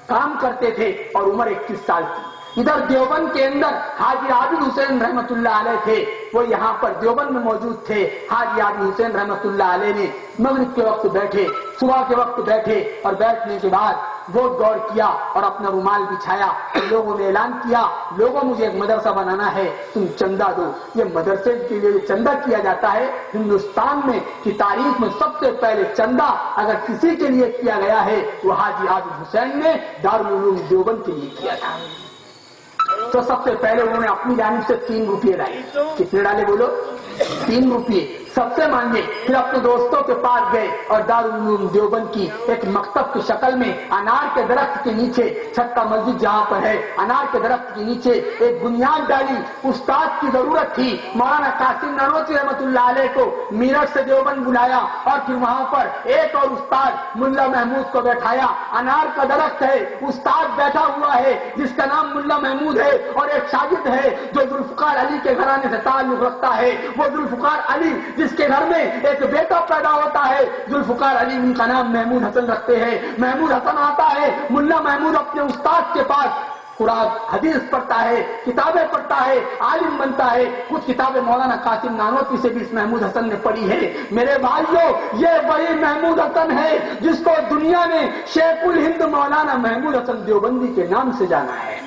کام کرتے تھے اور عمر 21 سال کی. ادھر دیوبند کے اندر حاجی عابد حسین رحمۃ اللہ علیہ تھے، وہ یہاں پر دیوبند میں موجود تھے. حاجی عابد حسین رحمۃ اللہ علیہ نے مغرب کے وقت بیٹھے، صبح کے وقت بیٹھے اور بیٹھنے کے بعد ووٹ دور کیا اور اپنا رومال بچھایا اور لوگوں نے اعلان کیا، لوگوں مجھے ایک مدرسہ بنانا ہے، تم چندہ دو. یہ مدرسے کے لیے چندہ کیا جاتا ہے. ہندوستان میں کی تاریخ میں سب سے پہلے چندہ اگر کسی کے لیے کیا گیا ہے وہ حاجی عابد حسین نے دارالعلوم دیوبند کے لیے کیا تھا. تو سب سے پہلے انہوں نے اپنی جانب سے 3 روپئے ڈالے. کتنے ڈالے بولو؟ 3 روپئے سب سے مانگے. پھر اپنے دوستوں کے پاس گئے اور دارالعلوم دیوبند کی ایک مکتب کی شکل میں انار کے درخت کے نیچے، چھٹا مسجد جہاں پر ہے، انار کے درخت کے نیچے ایک بنیاد ڈالی. استاد کی ضرورت تھی. مولانا قاسم نانوتوی رحمۃ اللہ علیہ کو میرٹھ سے دیوبند بلایا اور پھر وہاں پر ایک اور استاد ملا محمود کو بیٹھایا. انار کا درخت ہے، استاد بیٹھا ہوا ہے جس کا نام ملا محمود ہے اور ایک شاگرد ہے جو ذوالفقار علی کے گھرانے سے تعلق رکھتا ہے. وہ ذوالفقار علی جس کے گھر میں ایک بیٹا پیدا ہوتا ہے، ذوالفقار علی ان کا نام محمود حسن رکھتے ہیں. محمود حسن آتا ہے، ملا محمود اپنے استاد کے پاس قرآن حدیث پڑھتا ہے، کتابیں پڑھتا ہے، عالم بنتا ہے. کچھ کتابیں مولانا قاسم نانوتوی سے بھی اس محمود حسن نے پڑھی ہے. میرے بھائیوں، یہ وہی محمود حسن ہے جس کو دنیا نے شیخ الہند مولانا محمود حسن دیوبندی کے نام سے جانا ہے،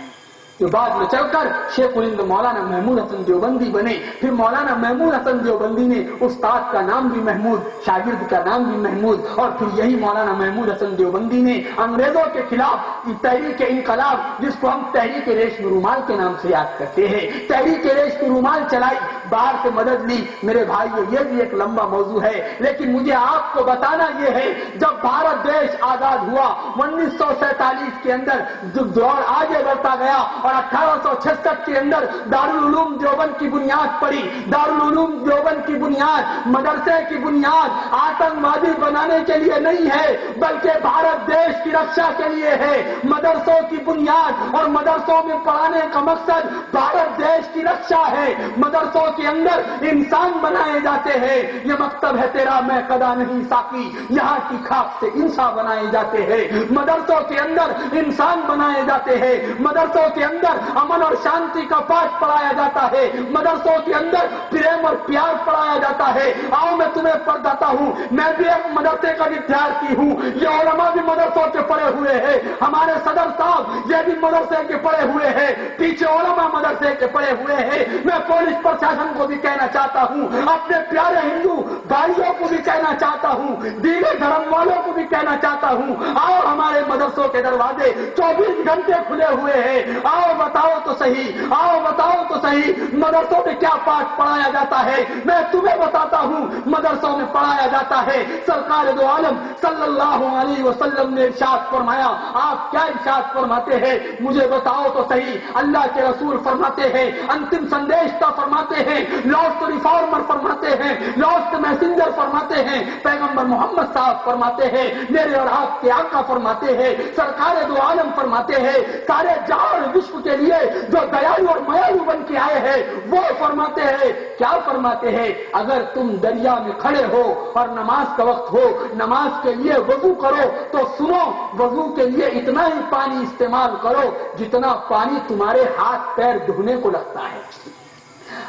جو بعد میں چل کر شیخ الہند مولانا محمود حسن دیوبندی بنے. پھر مولانا محمود حسن دیوبندی نے استاد کا نام بھی محمود، شاگرد کا نام بھی محمود، اور پھر یہی مولانا محمود حسن دیوبندی نے انگریزوں کے خلاف تحریک انقلاب، جس کو ہم تحریک ریشم رومال کے نام سے یاد کرتے ہیں، تحریک ریشم رومال چلائی، باہر سے مدد لی. میرے بھائیو، یہ بھی ایک لمبا موضوع ہے، لیکن مجھے آپ کو بتانا یہ ہے جب بھارت دیش آزاد ہوا 1947 کے اندر دور آگے بڑھتا گیا اور 1866 کے اندر دارالعلوم دیوبند کی بنیاد پڑی. دارالعلوم دیوبند کی بنیاد مدرسے کی بنیاد آتنکوادی بنانے کے لیے نہیں ہے بلکہ بھارت دیش کی رکشا کے لیے ہے. مدرسوں کی بنیاد اور مدرسوں میں پڑھانے کا مقصد بھارت دیش کی رکشا ہے. مدرسوں کے اندر انسان بنائے جاتے ہیں. یہ مکتب ہے تیرا میں قدا نہیں ساقی، یہاں کی خاک سے انسان بنائے جاتے ہیں. مدرسوں کے اندر انسان بنائے جاتے ہیں. مدرسوں کے اندر امن اور شانتی کا پاٹ پڑھایا جاتا ہے. مدرسوں کے اندر پریم اور پیار پڑھایا جاتا ہے. آؤ میں تمہیں پڑھاتا ہوں، میں بھی ایک مدرسے کا ودیارتھی ہوں. یہ علماء بھی مدرسوں کے پڑھے ہوئے ہیں، ہمارے صدر صاحب یہ بھی مدرسے کے پڑھے ہوئے ہیں، پیچھے علماء مدرسے کے پڑھے ہوئے ہیں. میں پولیس پرشاسن کو بھی کہنا چاہتا ہوں، اپنے پیارے ہندو بھائیوں کو بھی کہنا چاہتا ہوں، دیگر دھرم والوں کو بھی کہنا چاہتا ہوں، آؤ ہمارے مدرسوں کے دروازے 24 گھنٹے کھلے ہوئے ہیں. آؤ بتاؤ تو صحیح، آؤ بتاؤ تو صحیح، مدرسوں میں کیا پاٹ پڑھایا جاتا ہے. میں تمہیں بتاتا ہوں، مدرسوں میں پڑھایا جاتا ہے. سرکار دو عالم صلی اللہ علیہ وسلم نے ارشاد فرمایا. آپ کیا ارشاد فرماتے ہیں مجھے بتاؤ تو صحیح. اللہ کے رسول فرماتے ہیں، انتم سندیشتا فرماتے ہیں، لاسٹ ریفارمر فرماتے ہیں، لاسٹ میسنجر فرماتے ہیں، پیغمبر محمد صاحب فرماتے ہیں، میرے اور آپ کے آقا فرماتے ہیں، سرکار دو عالم فرماتے ہیں، سارے جہان وشو کے لیے جو دیالو اور میالو بن کے آئے ہیں وہ فرماتے ہیں. کیا فرماتے ہیں؟ اگر تم دریا میں کھڑے ہو اور نماز کا وقت ہو، نماز کے لیے وضو کرو تو سنو، وضو کے لیے اتنا ہی پانی استعمال کرو جتنا پانی تمہارے ہاتھ پیر دھونے کو لگتا ہے.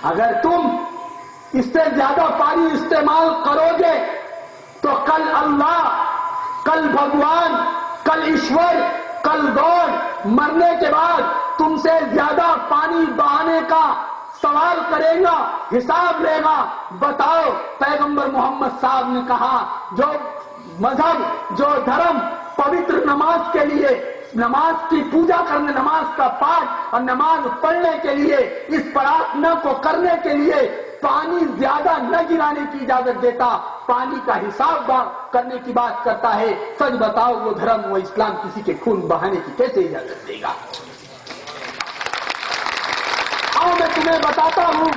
اگر تم اس سے زیادہ پانی استعمال کرو گے تو کل اللہ، کل بھگوان، کل ایشور، کل گاڈ مرنے کے بعد تم سے زیادہ پانی بہانے کا سوال کرے گا، حساب لے گا. بتاؤ، پیغمبر محمد صاحب نے کہا جو مذہب، جو دھرم پوتر نماز کے لیے، نماز کی پوجا کرنے، نماز کا پاٹ اور نماز پڑھنے کے لیے، اس پرارتھنا کو کرنے کے لیے پانی زیادہ نہ گرانے کی اجازت دیتا، پانی کا حساب کرنے کی بات کرتا ہے. سچ بتاؤ، وہ دھرم، وہ اسلام کسی کے خون بہانے کی کیسے اجازت دے گا؟ آؤ میں تمہیں بتاتا ہوں،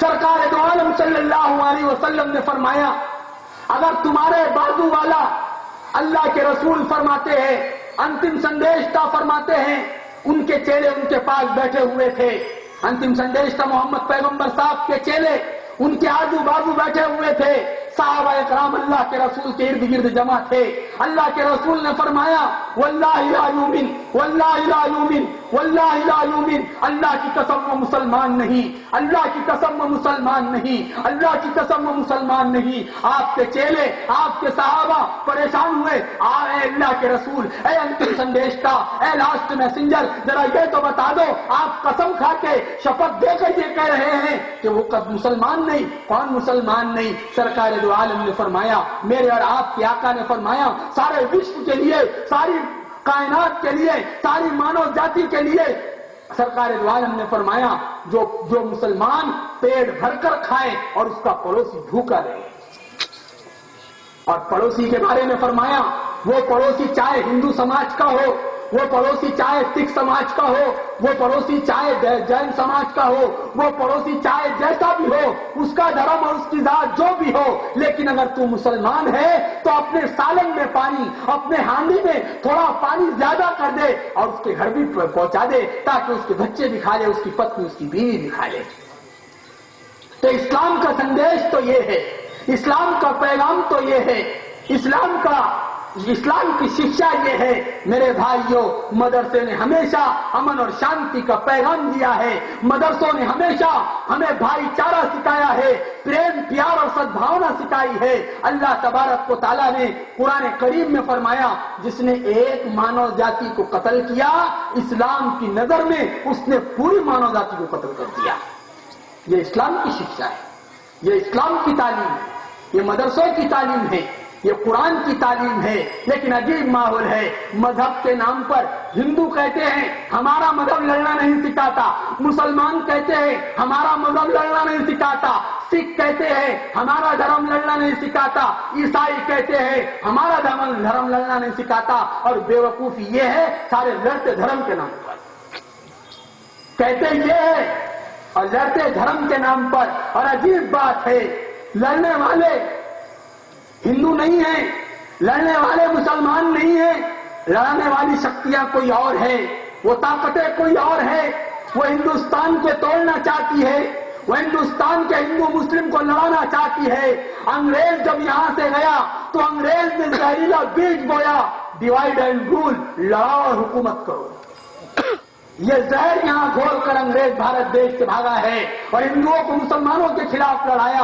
سرکار دو عالم صلی اللہ علیہ وسلم نے فرمایا اگر تمہارے بازو والا اللہ کے رسول فرماتے ہیں انتم سندیشتا فرماتے ہیں ان کے چیلے ان کے پاس بیٹھے ہوئے تھے انتم سندیشتا محمد پیغمبر صاحب کے چیلے ان کے آجو بازو بیٹھے ہوئے تھے صحابہ اکرام اللہ کے رسول کے ارد گرد جمع تھے اللہ کے رسول نے فرمایا واللہ لا یؤمن واللہ لا یؤمن واللہ لا یؤمن اللہ کی قسم وہ مسلمان نہیں اللہ کی قسم وہ مسلمان نہیں اللہ کی قسم وہ مسلمان نہیں آپ کے چیلے آپ کے صحابہ پریشان ہوئے اے اللہ کے رسول اے انتم سندیشتا اے لاسٹ میسنجر ذرا یہ تو بتا دو آپ قسم کھا کے شپت دے کر یہ کہہ رہے ہیں کہ وہ مسلمان نہیں کون مسلمان نہیں سرکار دو عالم نے فرمایا میرے اور آپ کے آقا نے فرمایا سارے وشو کے لیے ساری کائنات کے لیے ساری مانو جاتی کے لیے سرکار دو عالم نے فرمایا جو مسلمان پیٹ بھر کر کھائے اور اس کا پڑوسی بھوکا رہے اور پڑوسی کے بارے میں فرمایا وہ پڑوسی چاہے ہندو سماج کا ہو وہ پڑوسی چاہے سکھ سماج کا ہو وہ پڑوسی چاہے جین سماج کا ہو وہ پڑوسی چاہے جیسا بھی ہو اس کا دھرم اور اس کی ذات جو بھی ہو لیکن اگر تو مسلمان ہے تو اپنے سالن میں پانی اپنے ہانڈی میں تھوڑا پانی زیادہ کر دے اور اس کے گھر بھی پہنچا دے تاکہ اس کے بچے بھی کھا لے اس کی پتنی اس کی بیوی بھی کھا لے تو اسلام کا سندیش تو یہ ہے اسلام کا پیغام تو یہ ہے اسلام کی شکشا یہ ہے میرے بھائیوں مدرسے نے ہمیشہ امن اور شانتی کا پیغام دیا ہے مدرسوں نے ہمیشہ ہمیں بھائی چارہ سکھایا ہے پریم پیار اور سدبھاونا سکھائی ہے اللہ تبارک و تعالیٰ نے قرآن کریم میں فرمایا جس نے ایک مانو جاتی کو قتل کیا اسلام کی نظر میں اس نے پوری مانو جاتی کو قتل کر دیا یہ اسلام کی شکشا ہے یہ اسلام کی تعلیم ہے یہ مدرسوں کی تعلیم ہے یہ قرآن کی تعلیم ہے لیکن عجیب ماحول ہے مذہب کے نام پر ہندو کہتے ہیں ہمارا مذہب لڑنا نہیں سکھاتا مسلمان کہتے ہیں ہمارا مذہب لڑنا نہیں سکھاتا سکھ کہتے ہیں ہمارا دھرم لڑنا نہیں سکھاتا عیسائی کہتے ہیں ہمارا دھرم لڑنا نہیں سکھاتا اور بیوقوفی یہ ہے سارے لڑتے دھرم کے نام پر کہتے یہ ہے اور لڑتے دھرم کے نام پر اور عجیب بات ہے لڑنے والے ہندو نہیں ہیں لڑنے والے مسلمان نہیں ہیں لڑنے والی شکتیاں کوئی اور ہے وہ طاقتیں کوئی اور ہے وہ ہندوستان کو توڑنا چاہتی ہے وہ ہندوستان کے ہندو مسلم کو لڑانا چاہتی ہے انگریز جب یہاں سے گیا تو انگریز نے زہریلا بیج بویا ڈیوائڈ اینڈ رول لڑاؤ اور حکومت کرو یہ زہر یہاں گھول کر انگریز بھارت دیش سے بھاگا ہے اور ہندوؤں کو مسلمانوں کے خلاف لڑایا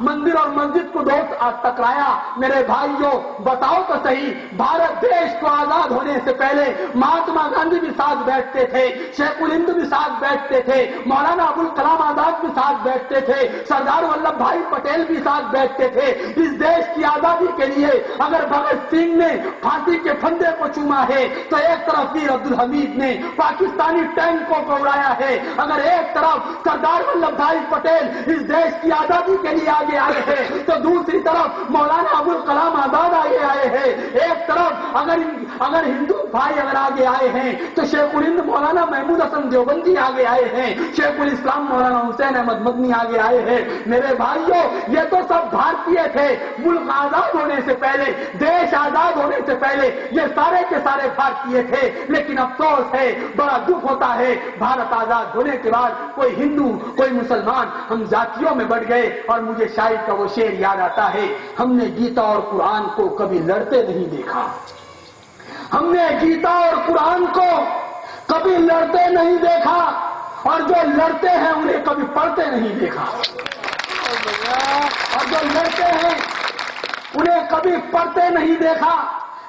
مندر اور مسجد کو ٹکرایا میرے بھائیوں بتاؤ تو صحیح بھارت دیش کو آزاد ہونے سے پہلے مہاتما گاندھی بھی ساتھ بیٹھتے تھے شیخ الہند بھی ساتھ بیٹھتے تھے مولانا ابوالکلام آزاد بھی ساتھ بیٹھتے تھے سردار ولبھ بھائی پٹیل بھی ساتھ بیٹھتے تھے اس دیش کی آزادی کے لیے اگر بھگت سنگھ نے پھانسی کے پھندے کو چوما ہے تو ایک طرف ویر عبدالحمید نے پاکستانی ٹینکوں کو اڑایا ہے اگر ایک طرف سردار ولبھ بھائی پٹیل اس دیش کی آزادی کے لیے آگے آئے ہیں تو دوسری طرف مولانا ابوالکلام آزاد آگے آئے ہیں ایک طرف اگر ہندو بھائی اگر آگے آئے ہیں تو شیخ الہند مولانا محمود حسن دیوبندی آگے آئے ہیں شیخ الاسلام مولانا حسین احمد مدنی آگے آئے ہیں میرے بھائیوں یہ تو سب بھارتیہ تھے ملک آزاد ہونے سے پہلے دیش آزاد ہونے سے پہلے یہ سارے کے سارے بھارتیہ تھے لیکن افسوس ہے بڑا دکھ ہوتا ہے بھارت آزاد ہونے کے بعد کوئی ہندو کوئی مسلمان ہم ذاتیوں میں بڑھ گئے اور مجھے شاعر کا وہ شعر یاد آتا ہے ہم نے گیتا اور قرآن کو کبھی لڑتے نہیں دیکھا ہم نے گیتا اور قرآن کو کبھی لڑتے نہیں دیکھا اور جو لڑتے ہیں انہیں کبھی پڑھتے نہیں دیکھا اور جو لڑتے ہیں انہیں کبھی پڑھتے نہیں دیکھا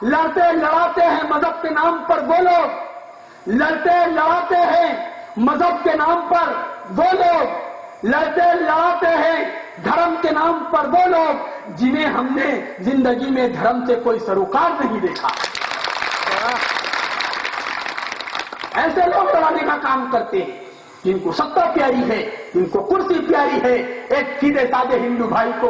لڑتے لڑاتے ہیں مذہب کے نام پر وہ لوگ لڑتے لڑاتے ہیں مذہب کے نام پر وہ لوگ لڑتے لڑاتے ہیں دھرم کے نام پر وہ لوگ جنہیں ہم نے زندگی میں دھرم سے کوئی سروکار نہیں دیکھا ایسے لوگ لڑانے کا کام کرتے ہیں جن کو ستا پیاری ہے جن کو کرسی پیاری ہے ایک سیدھے سادے ہندو بھائی کو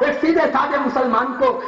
ایک سیدھے سادے مسلمان کو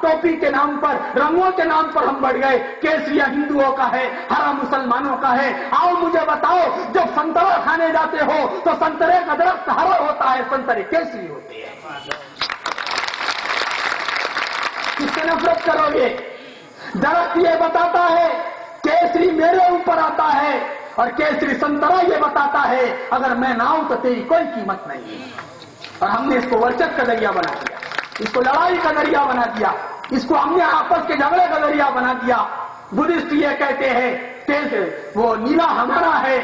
ٹوپی کے نام پر، رنگوں کے نام پر ہم بڑھ گئے، کیسریا ہندوؤں کا ہے، ہرا مسلمانوں کا ہے۔ آؤ مجھے بتاؤ، جب سنترا کھانے جاتے ہو تو سنترے کا درخت ہرا ہوتا ہے، سنترے کیسری ہوتے ہیں؟ کس سے نفرت کرو گے؟ درخت یہ بتاتا ہے کیسری میرے اوپر آتا ہے، اور کیسری سنترا یہ بتاتا ہے اگر میں نہ ہوں تو تیری کوئی قیمت نہیں ہے۔ اور ہم نے اس کو ورچت کا ذریعہ بنا دیا، اس کو لڑائی کا ذریعہ بنا دیا، اس کو ہم نے آپس کے جھگڑے کا ذریعہ بنا دیا۔ بدھسٹ یہ کہتے ہیں کہ وہ نیلا ہمارا ہے،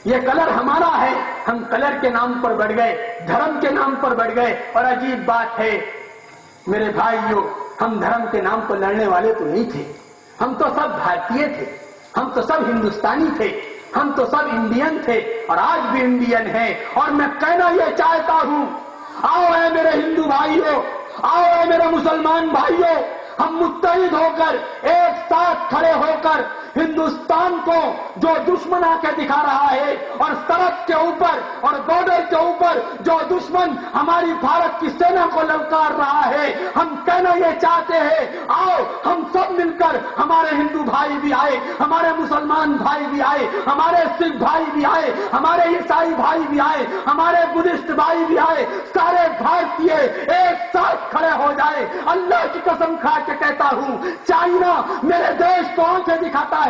یہ کلر ہمارا ہے، ہم کلر کے نام پر بڑھ گئے، دھرم کے نام پر بڑھ گئے۔ اور عجیب بات ہے میرے بھائیوں، ہم دھرم کے نام پر لڑنے والے تو نہیں تھے، ہم تو سب بھارتیہ تھے، ہم تو سب ہندوستانی تھے، ہم تو سب انڈین تھے، اور آج بھی انڈین ہیں۔ اور میں کہنا یہ چاہتا ہوں، آؤ اے میرے ہندو بھائیوں، آؤ اے میرے مسلمان بھائیوں، ہم متحد ہو کر ایک ساتھ کھڑے ہو کر ہندوستان کو جو دشمن آ کے دکھا رہا ہے، اور سڑک کے اوپر اور بارڈر کے اوپر جو دشمن ہماری بھارت کی سینا کو للکار رہا ہے، ہم کہنا یہ چاہتے ہیں، آؤ ہم سب مل کر، ہمارے ہندو بھائی بھی آئے، ہمارے مسلمان بھائی بھی آئے، ہمارے سکھ بھائی بھی آئے، ہمارے عیسائی بھائی بھی آئے، ہمارے بدھسٹ بھائی بھی آئے، سارے بھارتیہ ایک ساتھ کھڑے ہو جائے۔ اللہ کی قسم کھا کے کہتا ہوں، چائنا میرے دیش کو آنکھیں دکھاتا ہے،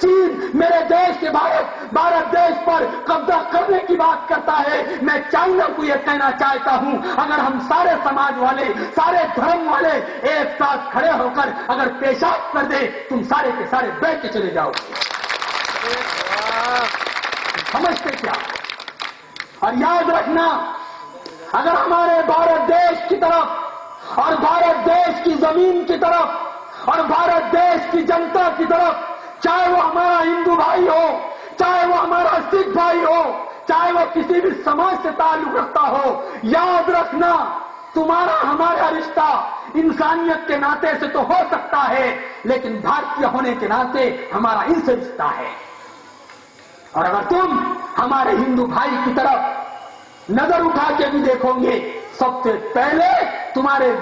چین میرے دیش کے بھارت دیش پر قبضہ کرنے کی بات کرتا ہے، میں چائنا کو یہ کہنا چاہتا ہوں، اگر ہم سارے سماج والے، سارے دھرم والے ایک ساتھ کھڑے ہو کر اگر پیشاب کر دے، تم سارے کے سارے بیٹھ کے چلے جاؤ گے۔ سمجھتے کیا؟ اور یاد رکھنا، اگر ہمارے بھارت دیش کی طرف اور بھارت دیش کی زمین کی طرف اور بھارت دیش کی جنتا کی طرف، چاہے وہ ہمارا ہندو بھائی ہو، چاہے وہ ہمارا سکھ بھائی ہو، چاہے وہ کسی بھی سماج سے تعلق رکھتا ہو، یاد رکھنا تمہارا ہمارا رشتہ انسانیت کے ناطے سے تو ہو سکتا ہے، لیکن بھارتیہ ہونے کے ناطے ہمارا ان سے رشتہ ہے۔ اور اگر تم ہمارے ہندو بھائی کی طرف نظر اٹھا کے بھی دیکھو گے، سب سے پہلے تمہارے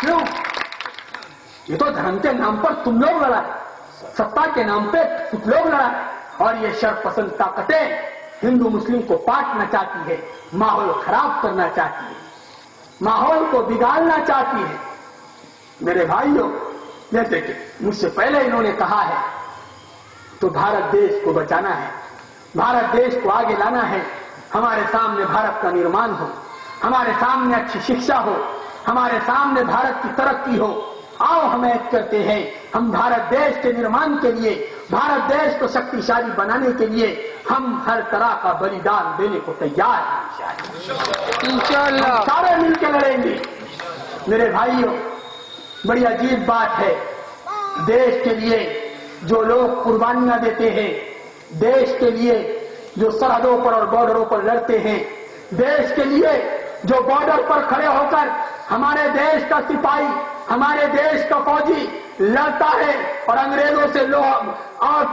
کیوں؟ یہ تو دھرم کے نام پر تم لوگ لڑا، ستا کے نام پہ کچھ لوگ لڑا، اور یہ شر پسند طاقتیں ہندو مسلم کو بانٹنا چاہتی ہے، ماحول خراب کرنا چاہتی ہے، ماحول کو بگاڑنا چاہتی ہے۔ میرے بھائیوں، جیسے کہ مجھ سے پہلے انہوں نے کہا ہے، تو بھارت دیش کو بچانا ہے، بھارت دیش کو آگے لانا ہے، ہمارے سامنے بھارت کا نرمان ہو، ہمارے سامنے اچھی شکشا ہو، ہمارے سامنے بھارت کی ترقی ہو۔ آؤ ہم ایک کرتے ہیں، ہم بھارت دیش کے نرمان کے لیے، بھارت دیش کو شکتیشالی بنانے کے لیے ہم ہر طرح کا بلیدان دینے کو تیار ہیں انشاءاللہ، ہم سارے مل کے لڑیں گے۔ میرے بھائیوں، بڑی عجیب بات ہے، دیش کے لیے جو لوگ قربانیاں دیتے ہیں، دیش کے لیے جو سرحدوں پر اور بارڈروں پر لڑتے ہیں، دیش کے لیے جو بارڈر پر کھڑے ہو کر ہمارے دیش کا سپاہی، ہمارے دیش کا فوجی لڑتا ہے اور انگریزوں سے لوہا اور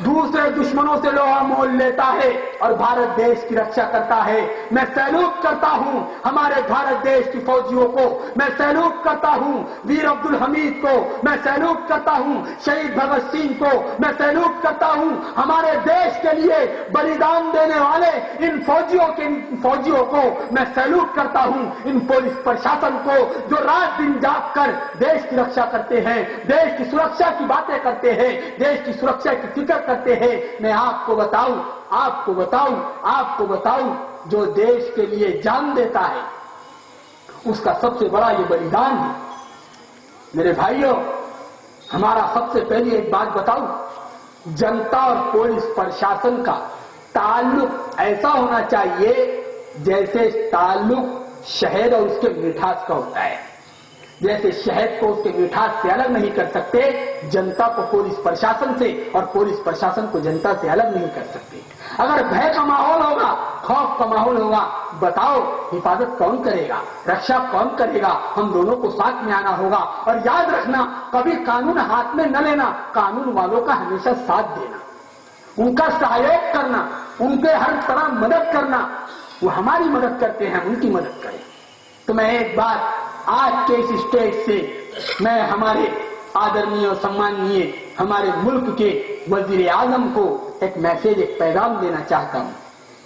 دوسرے دشمنوں سے لوہا مول لیتا ہے اور بھارت دیش کی رکشا کرتا ہے، میں سیلوٹ کرتا ہوں ہمارے بھارت دیش کی فوجیوں کو، میں سیلوٹ کرتا ہوں ویر عبدالحمید کو، میں سیلوٹ کرتا ہوں شہید بھگت سنگھ کو، میں سیلوٹ کرتا ہوں ہمارے دیش کے لیے بلیدان دینے والے ان فوجیوں کو میں سیلوٹ کرتا ہوں، ان پولیس پرشاسن کو جو رات دن جاگ کر دیش کی رکشا کرتے ہیں، دیش کی سرکشا کی باتیں کرتے ہیں، دیش کی سرکشا کی فکر کرتے ہیں۔ میں آپ کو بتاؤں جو دیش کے لیے جان دیتا ہے اس کا سب سے بڑا یہ بلیدان ہے۔ میرے بھائیوں، ہمارا سب سے پہلی ایک بات بتاؤں، جنتا اور پولیس پرشاسن کا تعلق ایسا ہونا چاہیے جیسے تعلق شہد اور اس کے مٹھاس کا ہوتا ہے۔ جیسے شہد کو اس کے مٹھاس سے الگ نہیں کر سکتے، جنتا کو پولیس پرشاسن سے اور پولیس پرشاسن کو جنتا سے الگ نہیں کر سکتے۔ اگر بھے کا ماحول ہوگا، خوف کا ماحول ہوگا، بتاؤ حفاظت کون کرے گا، رکشا کون کرے گا؟ ہم دونوں کو ساتھ میں آنا ہوگا۔ اور یاد رکھنا، کبھی قانون ہاتھ میں نہ لینا، قانون والوں کا ہمیشہ ساتھ دینا، ان کا سہیوگ کرنا، ان کے ہر طرح مدد کرنا۔ وہ ہماری مدد کرتے ہیں، ان کی مدد کریں۔ تو میں ایک بات آج کے اس اسٹیج سے میں ہمارے آدرنیہ اور سمانیہ ہمارے ملک کے وزیر اعظم کو ایک میسج، ایک پیغام دینا چاہتا ہوں۔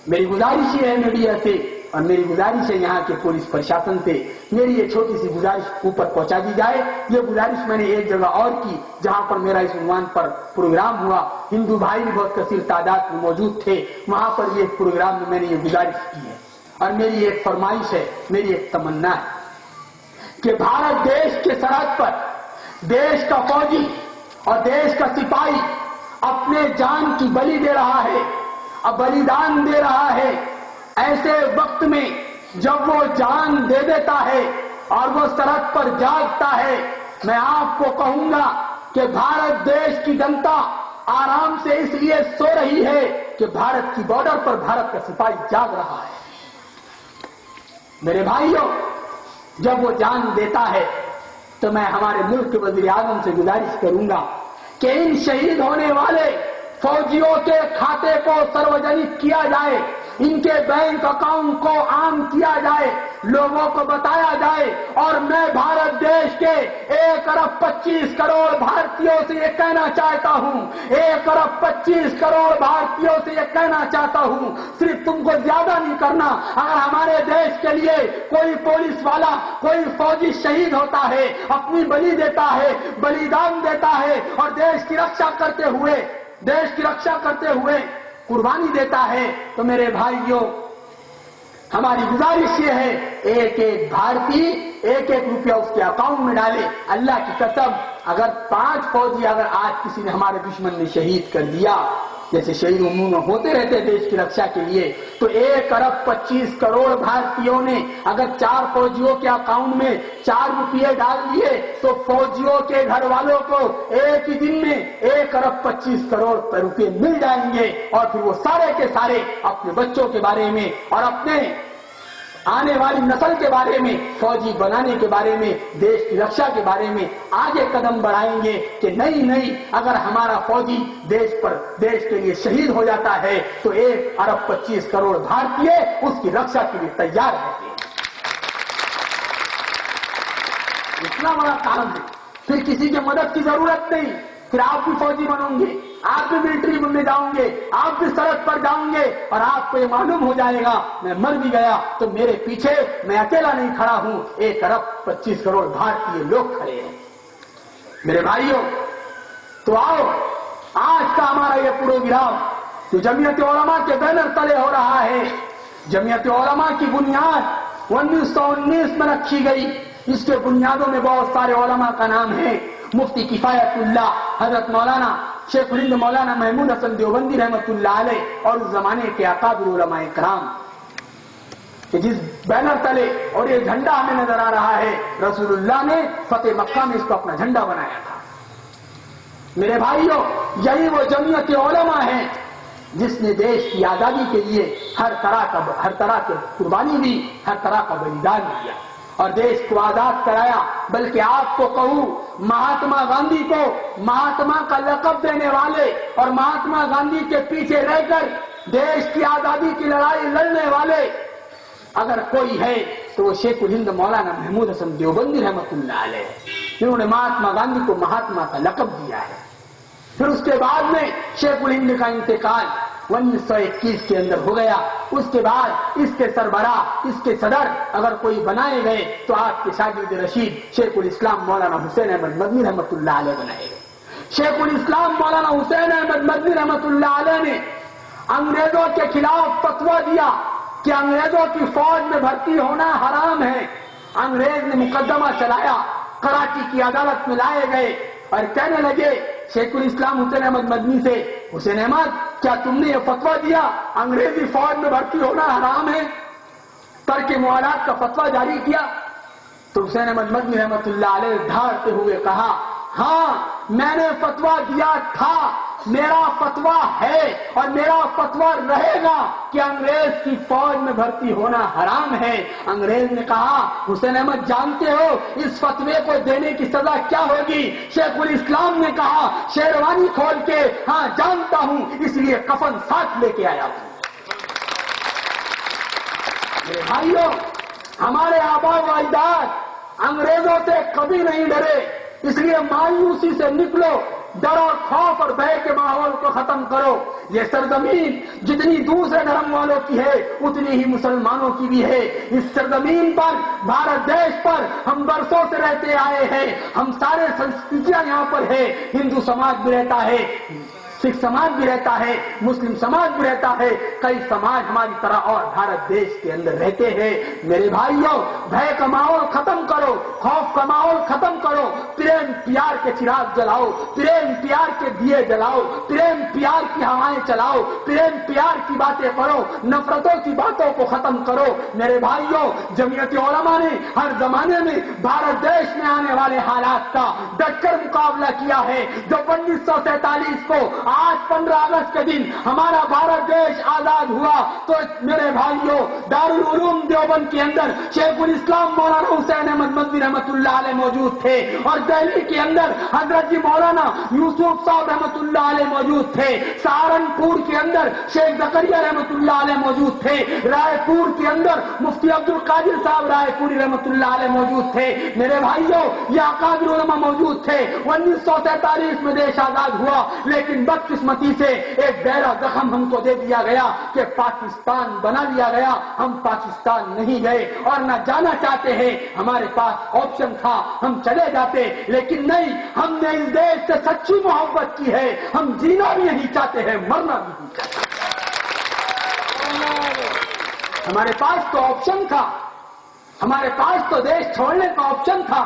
میری گزارش یہ ہے میڈیا سے، اور میری گزارش ہے یہاں کے پولیس پرشاسن سے، میری یہ چھوٹی سی گزارش اوپر پہنچا دی جائے۔ یہ گزارش میں نے ایک جگہ اور کی جہاں پر میرا اس عنوان پر پروگرام ہوا، ہندو بھائی بھی بہت کثیر تعداد میں موجود تھے، وہاں پر یہ پروگرام میں نے یہ گزارش کی ہے۔ اور میری ایک فرمائش ہے، میری ایک تمنا ہے کہ بھارت دیش کے سرحد پر دیش کا فوجی اور دیش کا سپاہی اپنے جان کی بلی دے رہا ہے، اب بلیدان دے رہا ہے۔ ایسے وقت میں جب وہ جان دے دیتا ہے اور وہ سرحد پر جاگتا ہے، میں آپ کو کہوں گا کہ بھارت دیش کی جنتا آرام سے اس لیے سو رہی ہے کہ بھارت کی بارڈر پر بھارت کا سپاہی جاگ رہا ہے۔ میرے بھائیوں، جب وہ جان دیتا ہے تو میں ہمارے ملک کے وزیر اعظم سے گزارش کروں گا کہ ان شہید ہونے والے فوجیوں کے کھاتے کو سروجنک کیا جائے، ان کے بینک اکاؤنٹ کو عام کیا جائے، لوگوں کو بتایا جائے۔ اور میں بھارت دیش کے 1 ارب 25 کروڑ بھارتیوں سے یہ کہنا چاہتا ہوں، 1 ارب 25 کروڑ بھارتیوں سے یہ کہنا چاہتا ہوں، صرف تم کو زیادہ نہیں کرنا۔ اگر ہمارے دیش کے لیے کوئی پولیس والا، کوئی فوجی شہید ہوتا ہے، اپنی بلی دیتا ہے، بلیدان دیتا ہے اور دیش کی رکشا کرتے ہوئے قربانی دیتا ہے، تو میرے بھائیوں ہماری گزارش یہ ہے، ایک ایک بھارتی 1-1 روپیہ اس کے اکاؤنٹ میں ڈالے۔ اللہ کی قسم، اگر 5 فوجی اگر آج کسی نے ہمارے دشمن نے شہید کر دیا، جیسے شہید عموماً ہوتے رہتے دیش کی رکشا کے لیے، تو 1 ارب 25 کروڑ بھارتیوں نے اگر 4 فوجیوں کے اکاؤنٹ میں 4 روپئے ڈال دیے تو فوجیوں کے گھر والوں کو ایک ہی دن میں 1 ارب 25 کروڑ روپئے مل جائیں گے، اور پھر وہ سارے کے سارے اپنے بچوں کے بارے میں اور اپنے آنے والی نسل کے بارے میں، فوجی بنانے کے بارے میں، دیش کی رکشا کے بارے میں آگے قدم بڑھائیں گے کہ نہیں، اگر ہمارا فوجی دیش کے لیے شہید ہو جاتا ہے تو 1 ارب 25 کروڑ بھارتی اس کی رکشا کے لیے تیار رہتے ہیں۔ اتنا بڑا کام ہے، پھر کسی کی مدد کی ضرورت نہیں، پھر آپ بھی فوجی بنوں گے، آپ بھی ملٹری میں جاؤں گے، آپ بھی سڑک پر جاؤں گے، اور آپ کو یہ معلوم ہو جائے گا میں مر بھی گیا تو میرے پیچھے میں اکیلا نہیں کھڑا ہوں، 1 ارب 25 کروڑ بھارتی لوگ کھڑے ہیں۔ میرے بھائیوں، تو آؤ آج کا ہمارا یہ پروگرام جو جمعیت علماء کے بینر تلے ہو رہا ہے، جمعیت علماء کی بنیاد 1919 میں رکھی گئی۔ اس کے بنیادوں میں بہت سارے علماء کا نام ہے، مفتی کفایت اللہ حضرت مولانا شیخ الہند مولانا محمود حسن دیوبندی رحمۃ اللہ علیہ، اور اس زمانے کے اکابر علماء کرام، کہ جس بینر تلے اور یہ جھنڈا ہمیں نظر آ رہا ہے، رسول اللہ نے فتح مکہ میں اس کو اپنا جھنڈا بنایا تھا۔ میرے بھائیوں، یہی وہ جمعیت علماء ہیں جس نے دیش کی آزادی کے لیے ہر طرح کی قربانی دی، ہر طرح کا بلیدان دیا اور دیش کو آزاد کرایا۔ بلکہ آپ کو کہوں، مہاتما گاندھی کو مہاتما کا لقب دینے والے اور مہاتما گاندھی کے پیچھے رہ کر دیش کی آزادی کی لڑائی لڑنے والے اگر کوئی ہے تو وہ شیخ الہند مولانا محمود حسن دیوبندی رحمۃ اللہ علیہ، جنہوں نے مہاتما گاندھی کو مہاتما کا لقب دیا ہے۔ پھر اس کے بعد میں شیخ الہند کا انتقال 1921 کے اندر ہو گیا۔ اس کے بعد اس کے سربراہ، اس کے صدر اگر کوئی بنائے گئے تو آپ کے شاگرد رشید شیخ الاسلام مولانا حسین احمد مدنی رحمۃ اللہ علیہ بنائے گئے۔ شیخ الاسلام مولانا حسین احمد مدنی رحمۃ اللہ علیہ نے انگریزوں کے خلاف فتویٰ دیا کہ انگریزوں کی فوج میں بھرتی ہونا حرام ہے۔ انگریز نے مقدمہ چلایا، کراچی کی عدالت میں لائے گئے اور کہنے لگے شیخ الاسلام حسین احمد مدنی سے، حسین احمد کیا تم نے یہ فتویٰ دیا انگریزی فوج میں بھرتی ہونا حرام ہے؟ ترک موالات کا فتویٰ جاری کیا۔ تو حسین احمد مدنی رحمت اللہ علیہ دھاڑتے ہوئے کہا ہاں میں نے فتویٰ دیا تھا، میرا فتویٰ ہے اور میرا فتویٰ رہے گا کہ انگریز کی فوج میں بھرتی ہونا حرام ہے۔ انگریز نے کہا حسین احمد جانتے ہو اس فتوے کو دینے کی سزا کیا ہوگی؟ شیخ الاسلام نے کہا شیروانی کھول کے ہاں جانتا ہوں، اس لیے کفن ساتھ لے کے آیا ہوں۔ میرے بھائیوں، ہمارے آبا و اجداد انگریزوں سے کبھی نہیں ڈرے، اس لیے مایوسی سے نکلو، ڈر اور خوف اور بھے کے ماحول کو ختم کرو۔ یہ سرزمین جتنی دوسرے دھرم والوں کی ہے اتنی ہی مسلمانوں کی بھی ہے۔ اس سرزمین پر، بھارت دیش پر ہم برسوں سے رہتے آئے ہیں، ہم سارے سنسکرتیاں یہاں پر ہے، ہندو سماج بھی رہتا ہے، سکھ سماج بھی رہتا ہے، مسلم سماج بھی رہتا ہے، کئی سماج ہماری طرح اور بھارت دیش کے اندر رہتے ہیں۔ میرے بھائیوں، بھے کا ماحول ختم کرو، خوف کا ماحول ختم کرو، پریم پیار کے چراغ جلاؤ، پریم پیار کے دیے جلاؤ، پریم پیار کی ہوائیں چلاؤ، پریم پیار کی باتیں کرو، نفرتوں کی باتوں کو ختم کرو۔ میرے بھائیوں، جمعیت علماء نے ہر زمانے میں بھارت دیش میں آنے والے حالات کا ڈٹ کر مقابلہ کیا ہے۔ جو 1947 کو آج 15 اگست کے دن ہمارا بھارت دیش آزاد ہوا تو میرے بھائیوں دارالعلوم دیوبند کے اندر شیخ الاسلام مولانا حسین احمد مدنی رحمت اللہ علیہ موجود تھے، اور دہلی کے اندر حضرت جی مولانا یوسف صاحب رحمت اللہ علیہ موجود تھے، سہارنپور کے اندر شیخ زکریا رحمت اللہ علیہ موجود تھے، رائے پور کے اندر مفتی عبد القادر صاحب رائے پوری رحمت اللہ علیہ موجود تھے۔ میرے بھائیوں، یہ اکابر علماء موجود تھے۔ 1947 میں دیش آزاد ہوا، لیکن بدقسمتی سے ایک گہرا زخم ہم کو دے دیا گیا کہ پاکستان بنا لیا گیا، ہم پاکستان نہیں گئے اور نہ جانا چاہتے ہیں۔ ہمارے پاس آپشن تھا، ہم چلے جاتے، لیکن نہیں، ہم نے اس دیش سے سچی محبت کی ہے، ہم جینا بھی نہیں چاہتے ہیں، مرنا بھی نہیں چاہتے۔ ہمارے پاس تو آپشن تھا، ہمارے پاس تو دیش چھوڑنے کا آپشن تھا،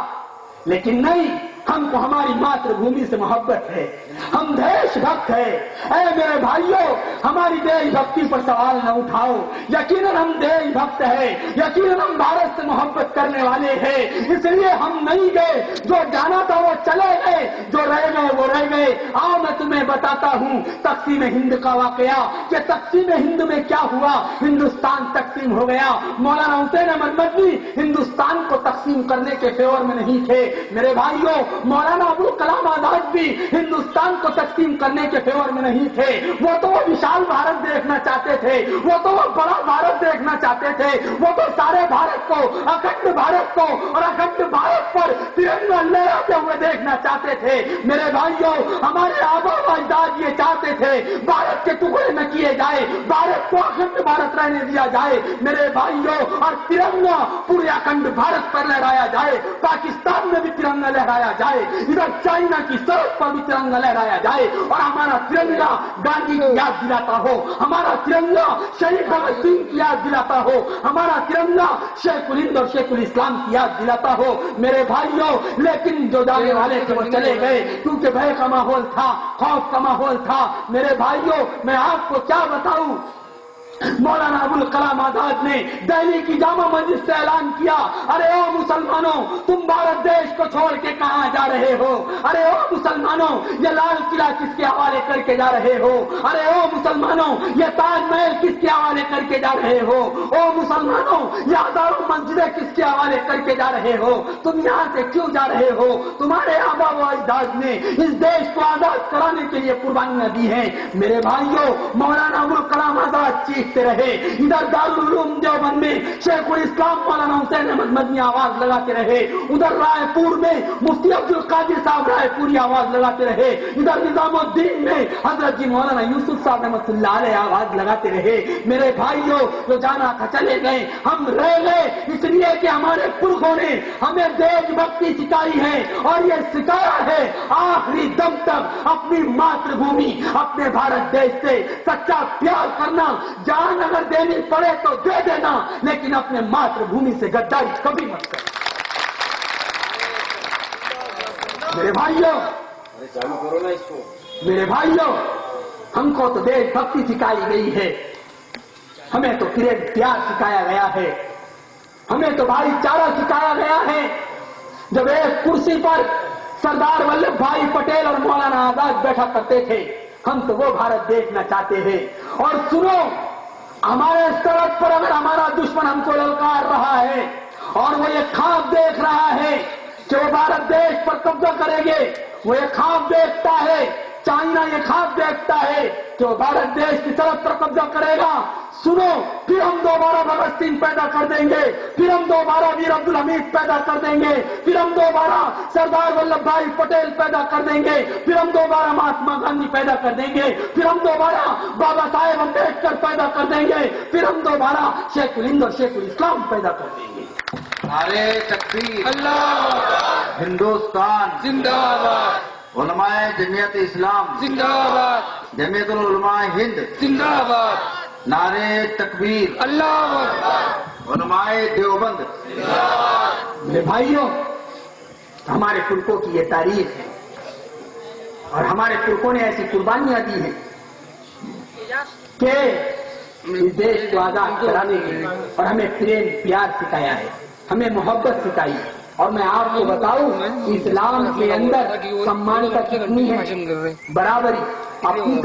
لیکن نہیں، ہم کو ہماری ماتر بھومی سے محبت ہے، ہم دیش بھکت ہے۔ اے میرے بھائیوں، ہماری دیش بھکتی پر سوال نہ اٹھاؤ، یقیناً ہم دیش بھکت ہے، یقیناً ہم بھارت سے محبت کرنے والے ہیں، اس لیے ہم نہیں گئے، جو جانا تھا وہ چلے گئے، جو رہ گئے وہ رہ گئے۔ آؤ میں تمہیں بتاتا ہوں تقسیم ہند کا واقعہ کہ تقسیم ہند میں کیا ہوا۔ ہندوستان تقسیم ہو گیا، مولانا حسین احمد مدنی ہندوستان کو تقسیم کرنے کے فیور میں نہیں تھے۔ میرے بھائیوں، مولانا ابوالکلام آزاد بھی ہندوستان کو تقسیم کرنے کے فیور میں نہیں تھے، وہ تو وہ وشال بھارت دیکھنا چاہتے تھے، وہ تو وہ بڑا بھارت دیکھنا چاہتے تھے، وہ تو سارے بھارت کو، اکھنڈ بھارت کو اور اکھنڈ بھارت پر ترنگا لہراتے ہوئے دیکھنا چاہتے تھے۔ میرے بھائیوں، ہمارے آبا و اجداد یہ چاہتے تھے بھارت کے ٹکڑے نہ کیے جائے، بھارت کو اکھنڈ بھارت رہنے دیا جائے میرے بھائیوں، اور ترنگا پورے اکھنڈ بھارت پر لہرایا جائے، پاکستان میں بھی ترنگا لہرایا جائے، ادھر چائنا کی سرحد پر بھی ترنگا لہرایا جائے، اور ہمارا ترنگا گاندھی کی یاد دلاتا ہو، ہمارا ترنگا شہید بھگت سنگھ کی یاد دلاتا ہو، ہمارا ترنگا شیخ الہند اور شیخ الاسلام کی یاد دلاتا ہو میرے بھائیوں۔ لیکن جو جانے والے تھے وہ چلے گئے، کیونکہ بھے کا ماحول تھا، خوف کا ماحول تھا۔ میرے بھائیوں، میں آپ کو کیا بتاؤں، مولانا ابوالکلام آزاد نے دہلی کی جامع مسجد سے اعلان کیا، ارے او مسلمانوں، تم بھارت دیش کو چھوڑ کے کہاں جا رہے ہو؟ ارے او مسلمانوں، یہ لال قلعہ کس کے حوالے کر کے جا رہے ہو؟ ارے او مسلمانوں، یہ تاج محل کس کے حوالے کر کے جا رہے ہو؟ او مسلمانوں، یہ ہزاروں مسجدیں کس کے حوالے کر کے جا رہے ہو؟ تم یہاں سے کیوں جا رہے ہو؟ تمہارے آبا و اجداد نے اس دیش کو آزاد کرانے کے لیے قربانیاں دی ہیں۔ میرے بھائیوں، مولانا ابوالکلام آزاد چیختے رہے، ادھر دارالعلوم دیوبند میں شیخ الاسلام مولانا حسین احمد مدنی آواز لگاتے رہے، ادھر رائے پور میں مفتی عبد القادر صاحب رائے پوری آواز لگاتے رہے، ادھر نظام الدین میں حضرت جی مولانا یوسف صاحب رحمۃ اللہ علیہ آواز لگاتے رہے۔ میرے بھائیوں، جو جانا تھا چلے گئے، ہم رہ گئے اس لیے کہ ہمارے پرکھوں نے ہمیں دیش بھکتی سکھائی ہے، اور یہ سکھایا ہے آخری دم تک اپنی ماتر بھومی، اپنے بھارت دیش سے سچا پیار کرنا، جان اگر دینی پڑے تو دے دینا، لیکن اپنے ماتر بھومی سے غداری کبھی مت کرنا۔ میرے بھائیوں، ہم کو تو دیش بھکتی سکھائی گئی ہے، ہمیں تو پریم پیار سکھایا گیا ہے۔ ہمیں تو بھائی چارہ سکھایا گیا ہے. جب ایک کرسی پر سردار ولبھ بھائی پٹیل اور مولانا آزاد بیٹھا کرتے تھے, ہم تو وہ بھارت دیکھنا چاہتے ہیں. اور سنو, ہمارے سڑک پر اگر ہمارا دشمن ہم کو للکار رہا ہے اور وہ یہ خواب دیکھ رہا ہے کہ وہ بھارت دیش پر قبضہ کریں گے, وہ یہ خواب دیکھتا ہے, چائنا یہ خواب دیکھتا ہے کہ وہ بھارت دیش کی سرحد پر قبضہ کرے گا, سنو, پھر ہم دوبارہ بھگت سنگھ پیدا کر دیں گے, پھر ہم دوبارہ ویر عبد الحمید پیدا کر دیں گے, پھر ہم دوبارہ سردار ولبھ بھائی پٹیل پیدا کر دیں گے, پھر ہم دوبارہ مہاتما گاندھی پیدا کر دیں گے, پھر ہم دوبارہ بابا صاحب امبیڈکر پیدا کر دیں گے, پھر ہم دوبارہ شیخ الہند اور شیخ الاسلام پیدا کر دیں گے. نعرے تکبیر, اللہ, ہندوستان زندہ آباد, علماء جمعیت اسلام زندہ آباد, جمعیت العلماء ہند زندہ آباد, نعرے تکبیر, اللہ اکبر, علماء دیوبند زندہ آباد. میرے بھائیوں, ہمارے پرکوں کی یہ تاریخ ہے اور ہمارے پرکوں نے ایسی قربانیاں دی ہیں کہ اس دیش کو آزاد کرانے کے لیے, اور ہمیں پریم پیار سکھایا ہے, ہمیں محبت سکھائی ہے. اور میں آپ کو بتاؤں, اسلام کے اندر سمانتا کتنی ہے, برابری. اپنی